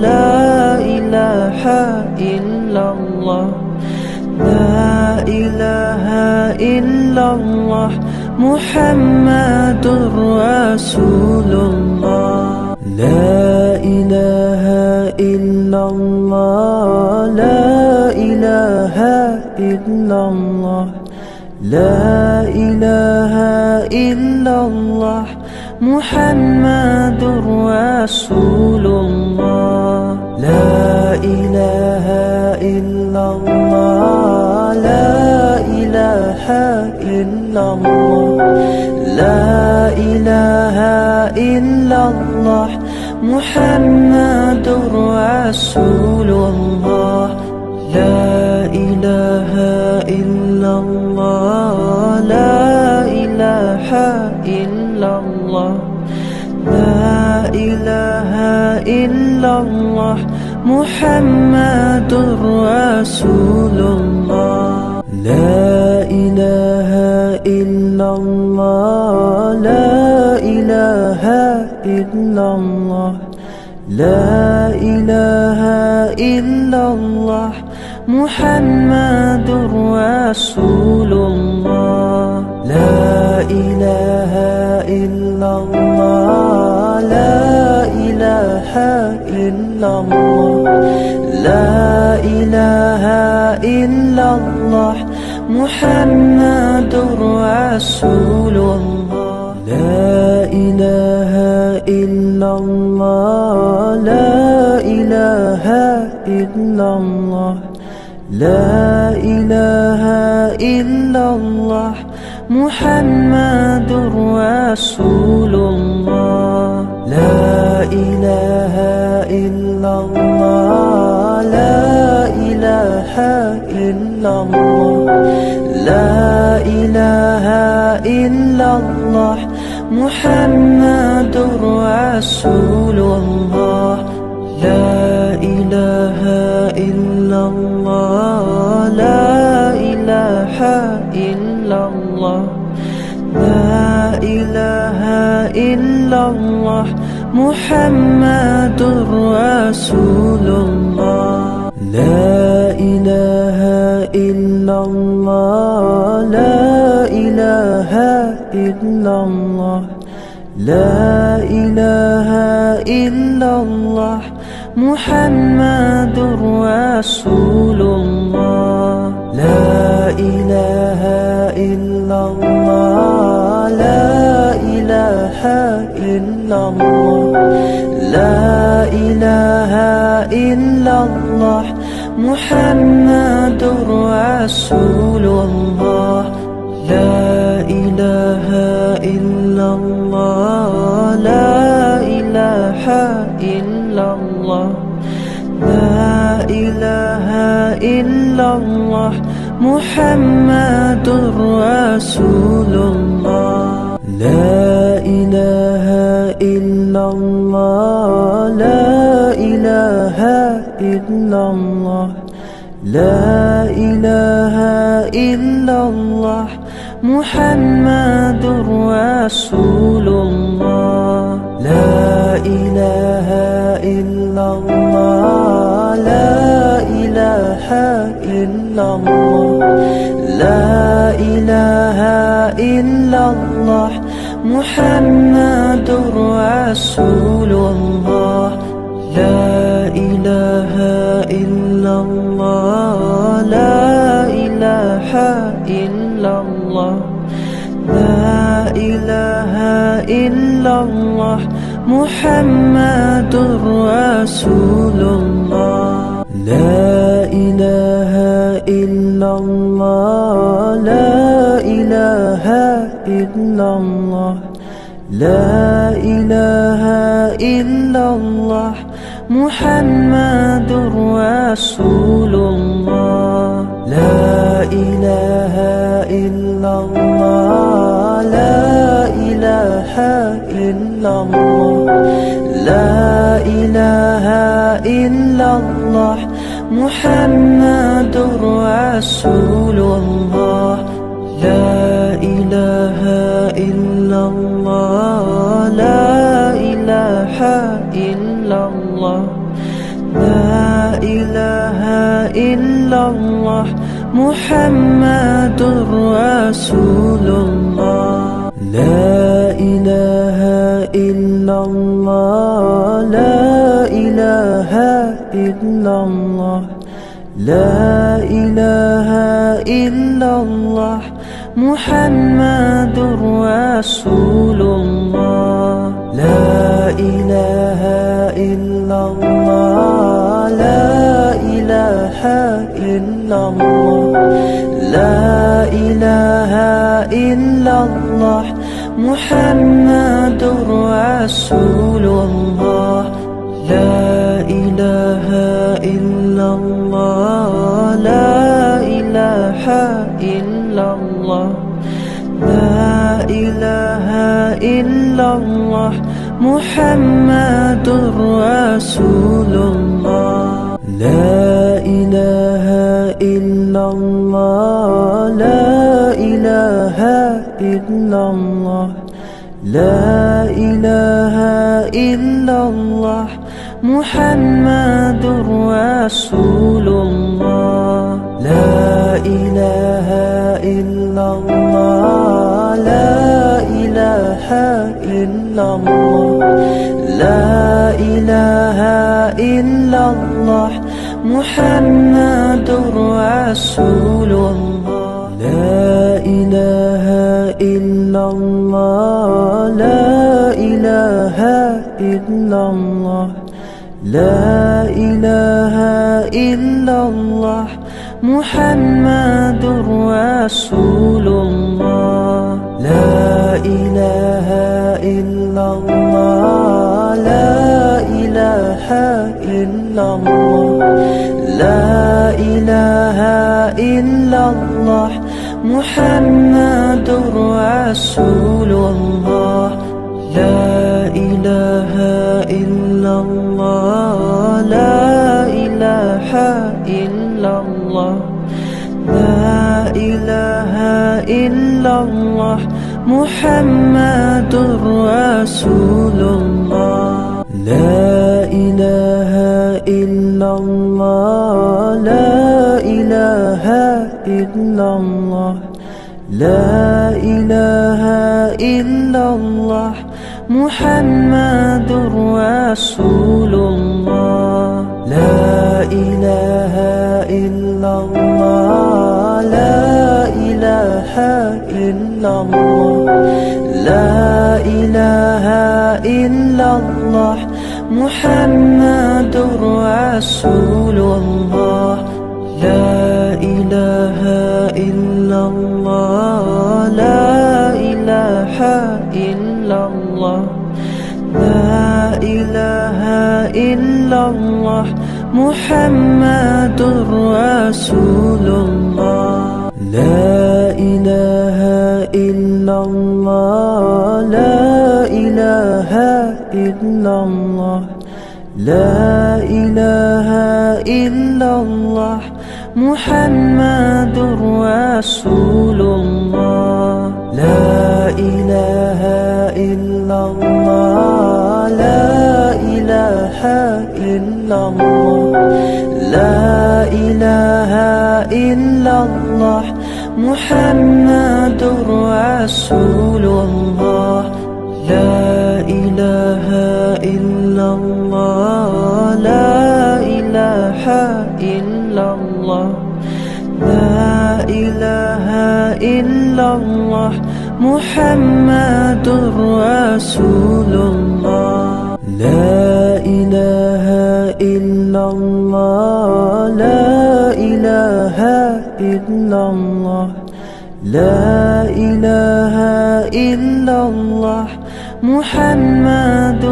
لا إله إلا الله لا إله إلا الله محمد رسول الله لا إله إلا الله لا إله إلا الله لا إله إلا الله محمد رسول الله لا إله إلا الله لا إله إلا الله لا إله إلا الله محمد رسول الله لا إله إلا الله لا إله إلا الله لا إله إلا الله محمد رسول الله لا إله إلا الله لا إله إلا الله لا إله إلا الله محمد رسول الله لا إله إلا الله لا إله إلا الله لا إله إلا الله محمد رسول الله لا إله إلا الله لا إله إلا الله لا إله إلا الله محمد رسول الله لا إله إلا الله لا إله إلا الله لا إله إلا الله محمد رسول الله لا إله إلا الله لا إله إلا الله لا إله إلا الله محمد رسول الله لا إله إلا الله لا إله إلا الله لا إله إلا الله محمد رسول الله. لا إله إلا الله، لا إله إلا الله، لا إله إلا الله محمد رسول الله. لا إله إلا الله، لا إله إلا الله، لا إله إلا الله محمد رسول الله. لا إله إلا الله، لا إله إلا الله، لا إله إلا الله محمد رسول الله. لا إله إلا الله، لا إله إلا الله، لا إله إلا الله محمد رسول الله. لا إله إلا الله، لا إله إلا الله، لا إله إلا الله محمد رسول الله. لا إله إلا الله، لا إله إلا الله، لا إله إلا الله محمد رسول الله. لا إله إلا الله، لا إله إلا الله، لا إله إلا الله محمد رسول الله. لا إله إلا الله، لا إله إلا الله، لا إله إلا الله محمد رسول الله. لا إله إلا الله، لا إله إلا الله، لا إله إلا الله محمد رسول الله. لا إله إلا الله، لا إله إلا الله، لا إله إلا الله محمد رسول الله. لا إله إلا الله، لا إله إلا الله، لا إله إلا الله محمد رسول الله. لا إله إلا الله، لا إله إلا الله، لا إله إلا الله محمد رسول الله. لا إله إلا الله، لا إله إلا الله، لا إله إلا الله محمد رسول الله. لا إله إلا الله، لا إله إلا الله، لا إله إلا الله محمد رسول الله. لا إله إلا الله، لا إله إلا الله، لا إله إلا الله محمد رسول الله. لا إله إلا الله، لا إله إلا الله، لا إله إلا الله محمد رسول الله. لا إله إلا الله، لا إله إلا الله، لا إله إلا الله محمد رسول الله لا إله إلا الله لا إله إلا الله لا إله إلا الله محمد رسول الله لا إله إلا الله لا إله إلا الله لا إله إلا الله محمد رسول الله لا إله إلا الله لا إله إلا الله لا إله إلا الله محمد رسول الله لا إله إلا الله لا إله إلا الله لا إله إلا الله محمد رسول الله لا إله إلا الله لا إله إلا الله لا إله إلا الله محمد رسول الله لا إله إلا الله لا إله إلا الله لا إله إلا الله محمد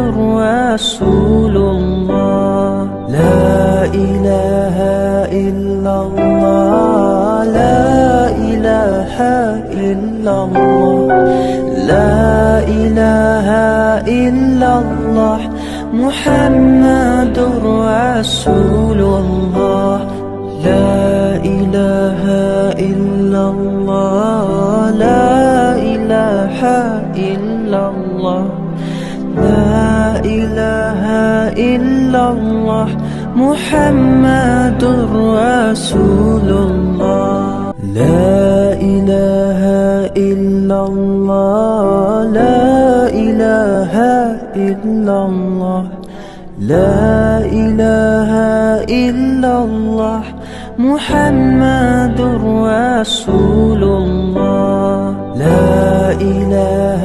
رسول الله لا إله إلا الله لا إله إلا الله لا إله إلا الله محمد رسول الله لا إله إلا الله لا إله إلا الله لا إله إلا الله محمد رسول الله لا إله إلا الله لا إله إلا الله لا إله إلا الله محمد رسول الله لا إله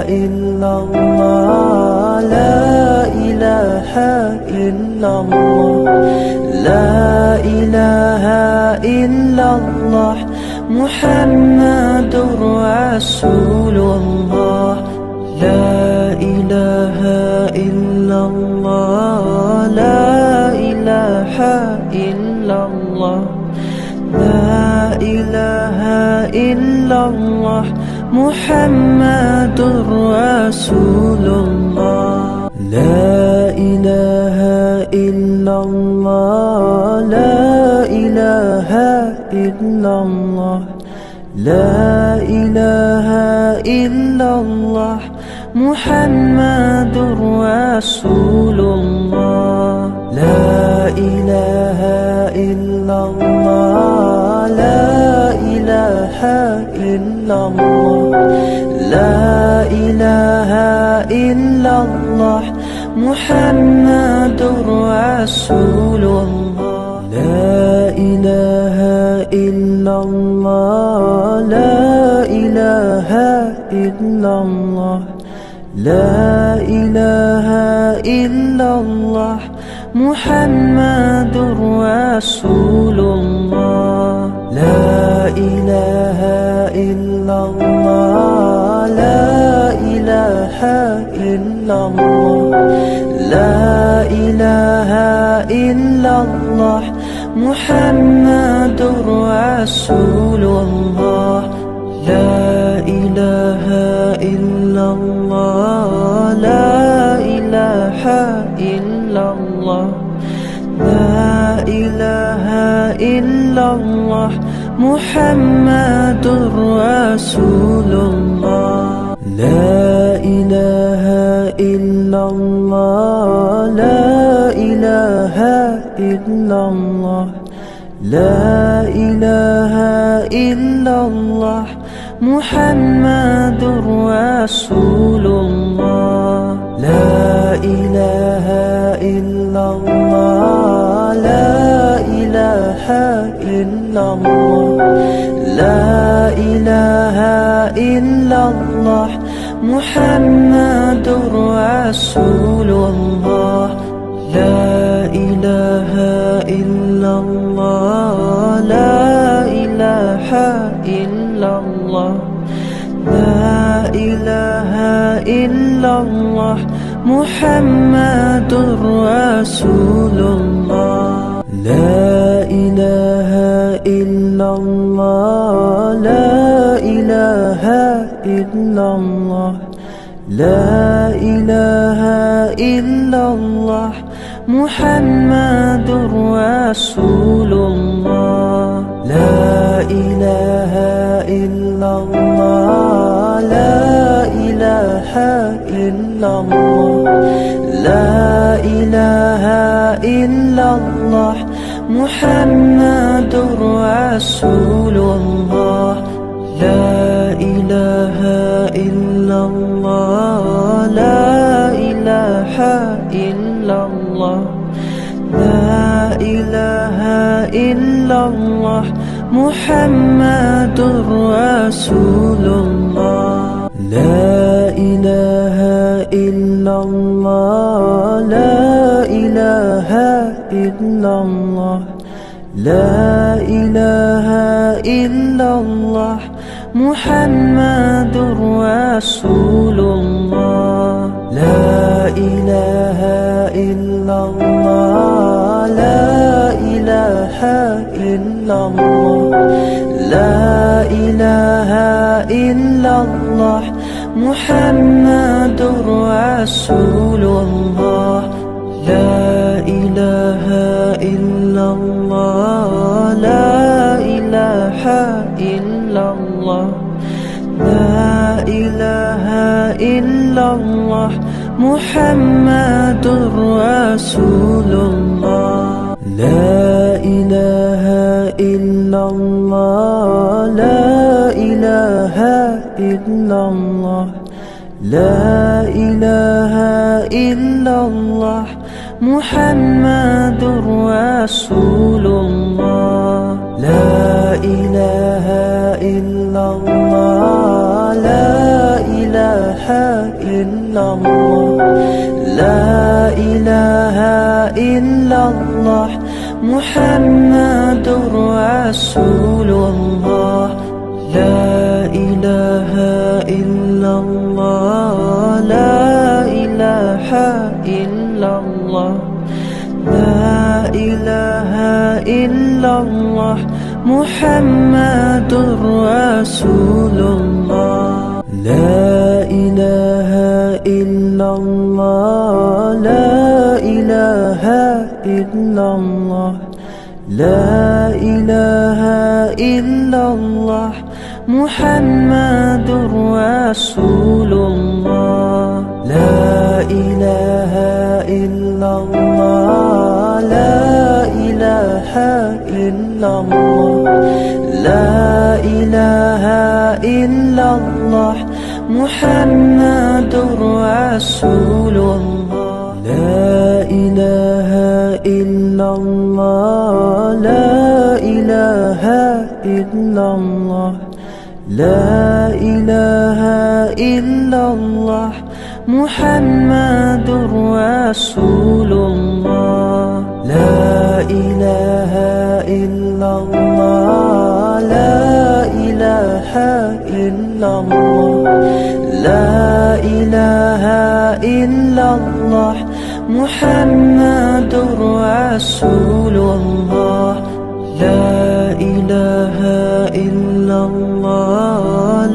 إلا الله لا إله إلا الله لا إله إلا الله محمد رسول الله لا إله إلا الله لا إله إلا الله لا إله إلا الله محمد رسول الله لا إله إلا الله لا إله إلا الله لا إله إلا الله محمد رسول الله لا إله إلا الله لا إله إلا الله لا إله إلا الله محمد رسول الله لا إله إلا الله لا إله إلا الله لا إله إلا الله محمد رسول الله لا إله إلا الله لا إله إلا الله لا إله إلا الله محمد رسول الله لا إله إلا الله لا إله إلا الله لا إله إلا الله محمد رسول الله لا إله إلا الله لا إله إلا الله لا إله إلا الله محمد رسول الله. لا إله إلا الله، لا إله إلا الله، لا إله إلا الله، محمد رسول الله. لا إله إلا الله، لا إله إلا الله، لا إله إلا الله، محمد رسول الله. لا إله إلا الله، لا إله إلا الله، لا إله إلا الله، محمد رسول الله. لا إله إلا الله، لا إله إلا الله، لا إله إلا الله، محمد رسول الله. لا إله إلا الله، لا إله إلا الله، لا إله إلا الله، محمد رسول الله. لا إله إلا الله، لا إله إلا الله، لا إله إلا الله، محمد رسول الله. لا إله إلا الله، لا إله إلا الله، لا إله إلا الله، محمد رسول الله. لا إله إلا الله، لا إله إلا الله، لا إله إلا الله، محمد رسول الله. لا إله إلا الله، لا إله إلا الله، لا إله إلا الله، محمد رسول الله. لا إله إلا الله، لا إله إلا الله، لا إله إلا الله، محمد رسول الله. لا إله إلا الله، لا إله إلا الله، لا إله إلا الله، محمد رسول الله. لا إله إلا الله، لا إله إلا الله، لا إله إلا الله، محمد رسول الله. لا إله إلا الله، لا إله إلا الله، لا إله إلا الله، محمد رسول الله. لا إله إلا الله، لا إله إلا الله، لا إله إلا الله، محمد رسول الله. لا إله إلا الله، لا إله إلا الله، لا إله إلا الله، محمد رسول الله. لا إله إلا الله،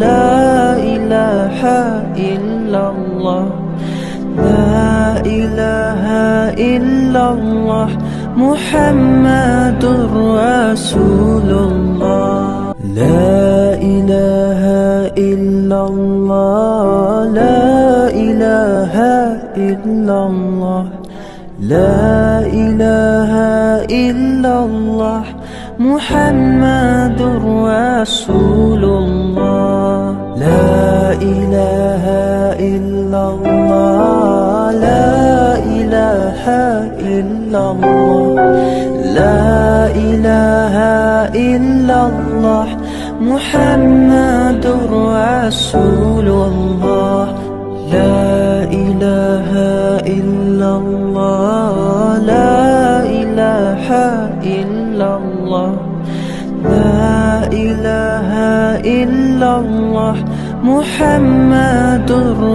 لا إله إلا الله، لا إله إلا الله، محمد رسول الله. لا إله إلا الله، لا إله إلا الله، لا إله إلا الله، محمد رسول الله. إله إلا الله لا إله إلا الله لا إله إلا الله محمد رسول الله لا إله إلا الله لا إله إلا الله لا إله إلا الله محمد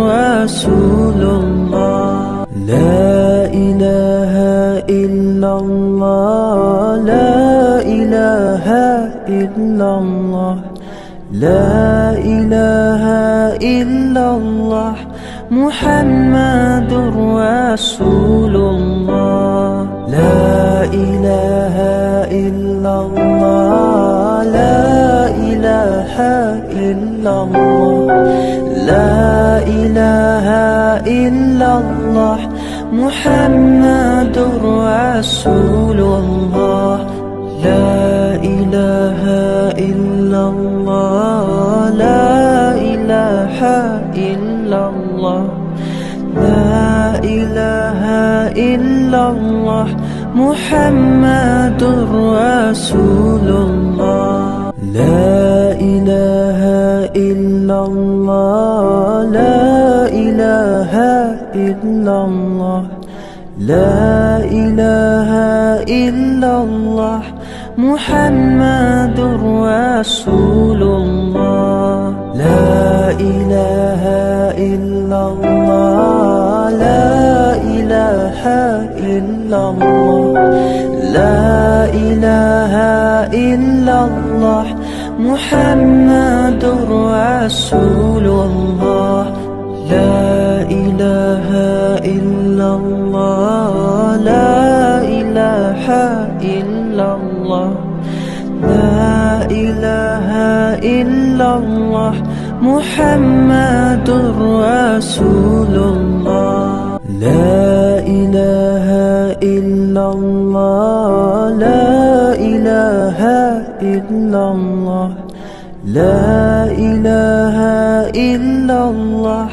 رسول الله لا إله إلا الله لا إله إلا الله لا إله إلا الله محمد رسول الله لا إله إلا الله لا إله إلا الله لا إله إلا الله محمد رسول الله لا إله إلا الله لا إله إلا الله لا إله إلا الله محمد رسول الله لا إله إلا الله لا إله إلا الله لا إله إلا الله محمد رسول الله لا إله إلا الله لا إله إلا الله لا إله إلا الله محمد رسول الله لا إله إلا الله لا إله إلا الله لا إله إلا الله محمد رسول الله لا إله إلا الله لا إله إلا الله لا إله إلا الله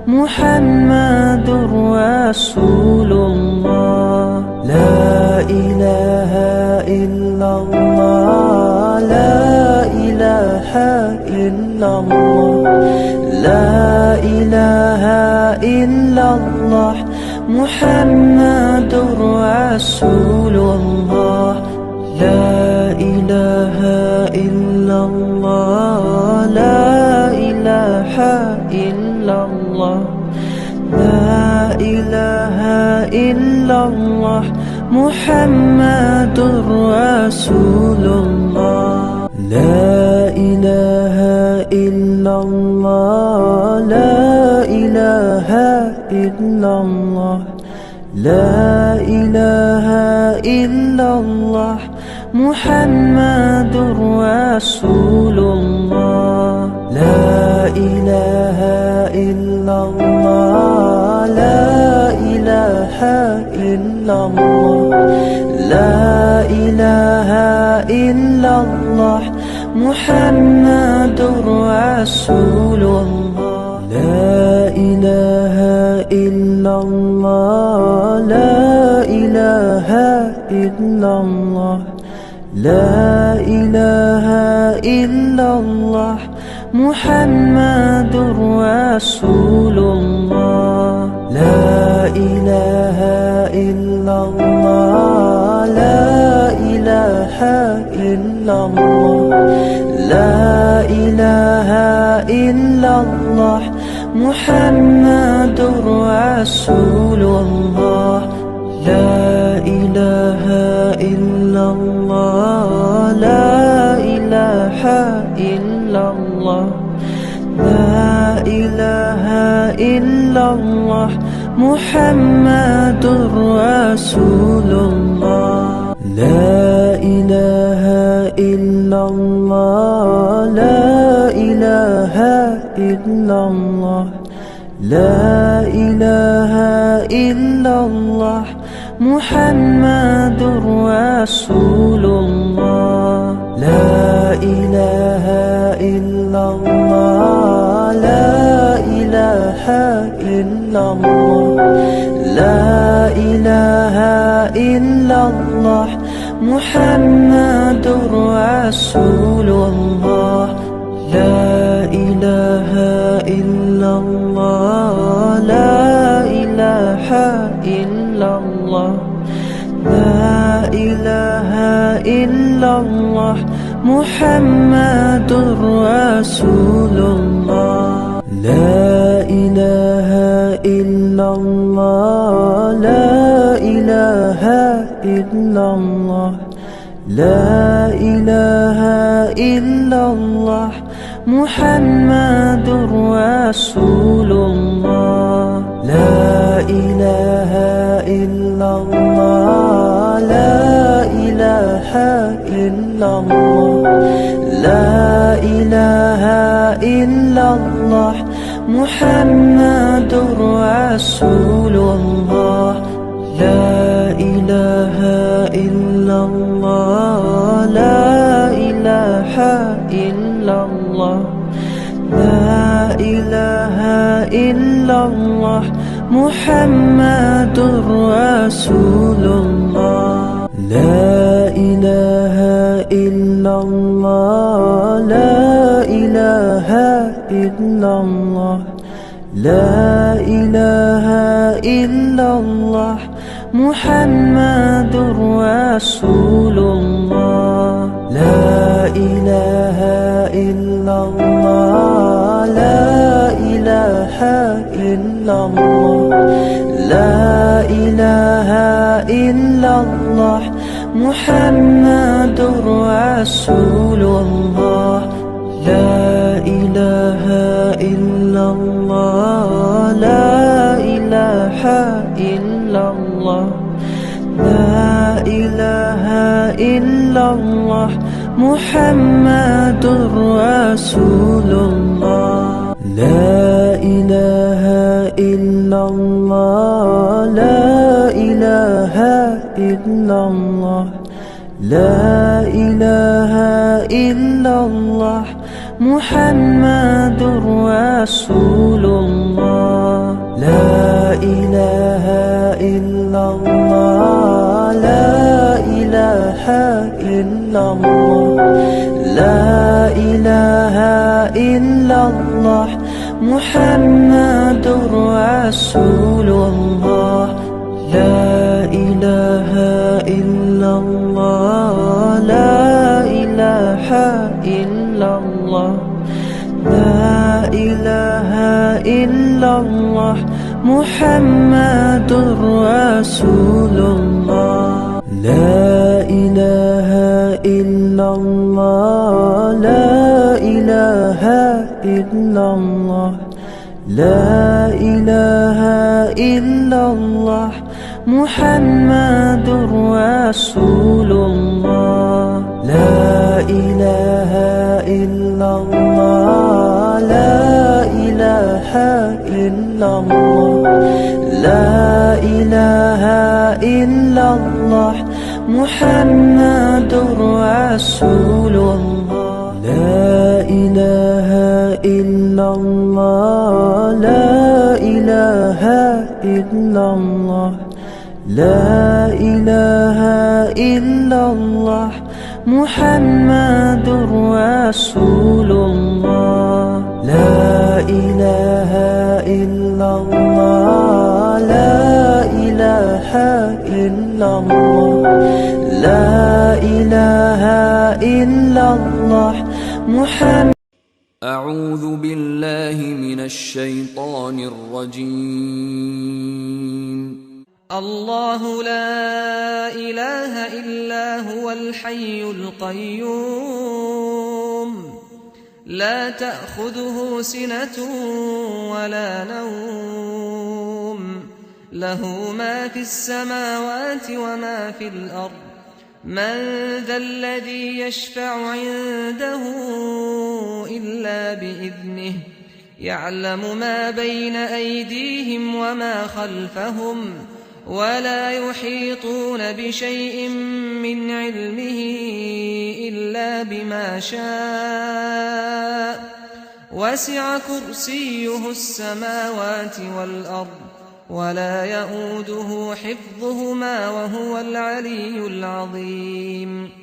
محمد رسول الله لا إله إلا الله لا إله إلا الله لا إله إلا الله محمد رسول الله لا إله إلا الله لا إله إلا الله لا إله إلا الله محمد رسول الله لا إله إلا الله لا إله إلا الله لا إله إلا الله محمد رسول الله لا إله إلا الله لا إله إلا الله لا إله إلا الله محمد رسول الله لا إله إلا الله لا إله إلا الله لا إله إلا الله محمد رسول الله لا إله إلا الله لا إله إلا الله لا إله إلا الله محمد رسول الله لا إله إلا الله لا إله إلا الله لا إله إلا الله محمد رسول الله لا إله إلا الله لا إله إلا الله لا إله إلا الله محمد رسول الله لا إله إلا الله لا إلا الله محمد رسول الله. لا إله إلا الله لا إله إلا الله لا إله إلا الله محمد رسول الله. لا إله إلا الله لا إله إلا الله لا إله إلا الله محمد رسول الله. لا إله إلا الله لا إله إلا الله لا إله إلا الله محمد رسول الله. لا إله إلا الله لا إله إلا الله لا إله إلا الله محمد رسول الله. لا إله إلا الله لا إله إلا الله لا إله إلا الله محمد رسول الله. لا إله إلا الله لا إله إلا الله لا إله إلا الله محمد رسول الله. لا إله إلا الله لا إله إلا الله لا إله إلا الله محمد رسول الله. لا إله إلا الله لا إله إلا الله لا إله إلا الله محمد رسول الله. لا إله إلا الله لا إله إلا الله لا إله إلا الله محمد رسول الله. لا إله إلا الله لا إله إلا الله لا إله إلا الله محمد رسول الله. لا إله إلا الله لا إله إلا الله لا إله إلا الله محمد رسول الله. لا إله إلا الله لا إله إلا الله لا إله إلا الله محمد رسول الله. لا إله إلا الله لا إله إلا الله لا إله إلا الله محمد رسول الله. لا إله إلا الله لا إله إلا الله لا إله إلا الله محمد. أعوذ بالله من الشيطان الرجيم. الله لا إله إلا هو الحي القيوم لا تأخذه سنة ولا نوم له ما في السماوات وما في الأرض من ذا الذي يشفع عنده إلا بإذنه يعلم ما بين أيديهم وما خلفهم ولا يحيطون بشيء من علمه إلا بما شاء وسع كرسيه السماوات والأرض ولا يؤوده حفظهما وهو العلي العظيم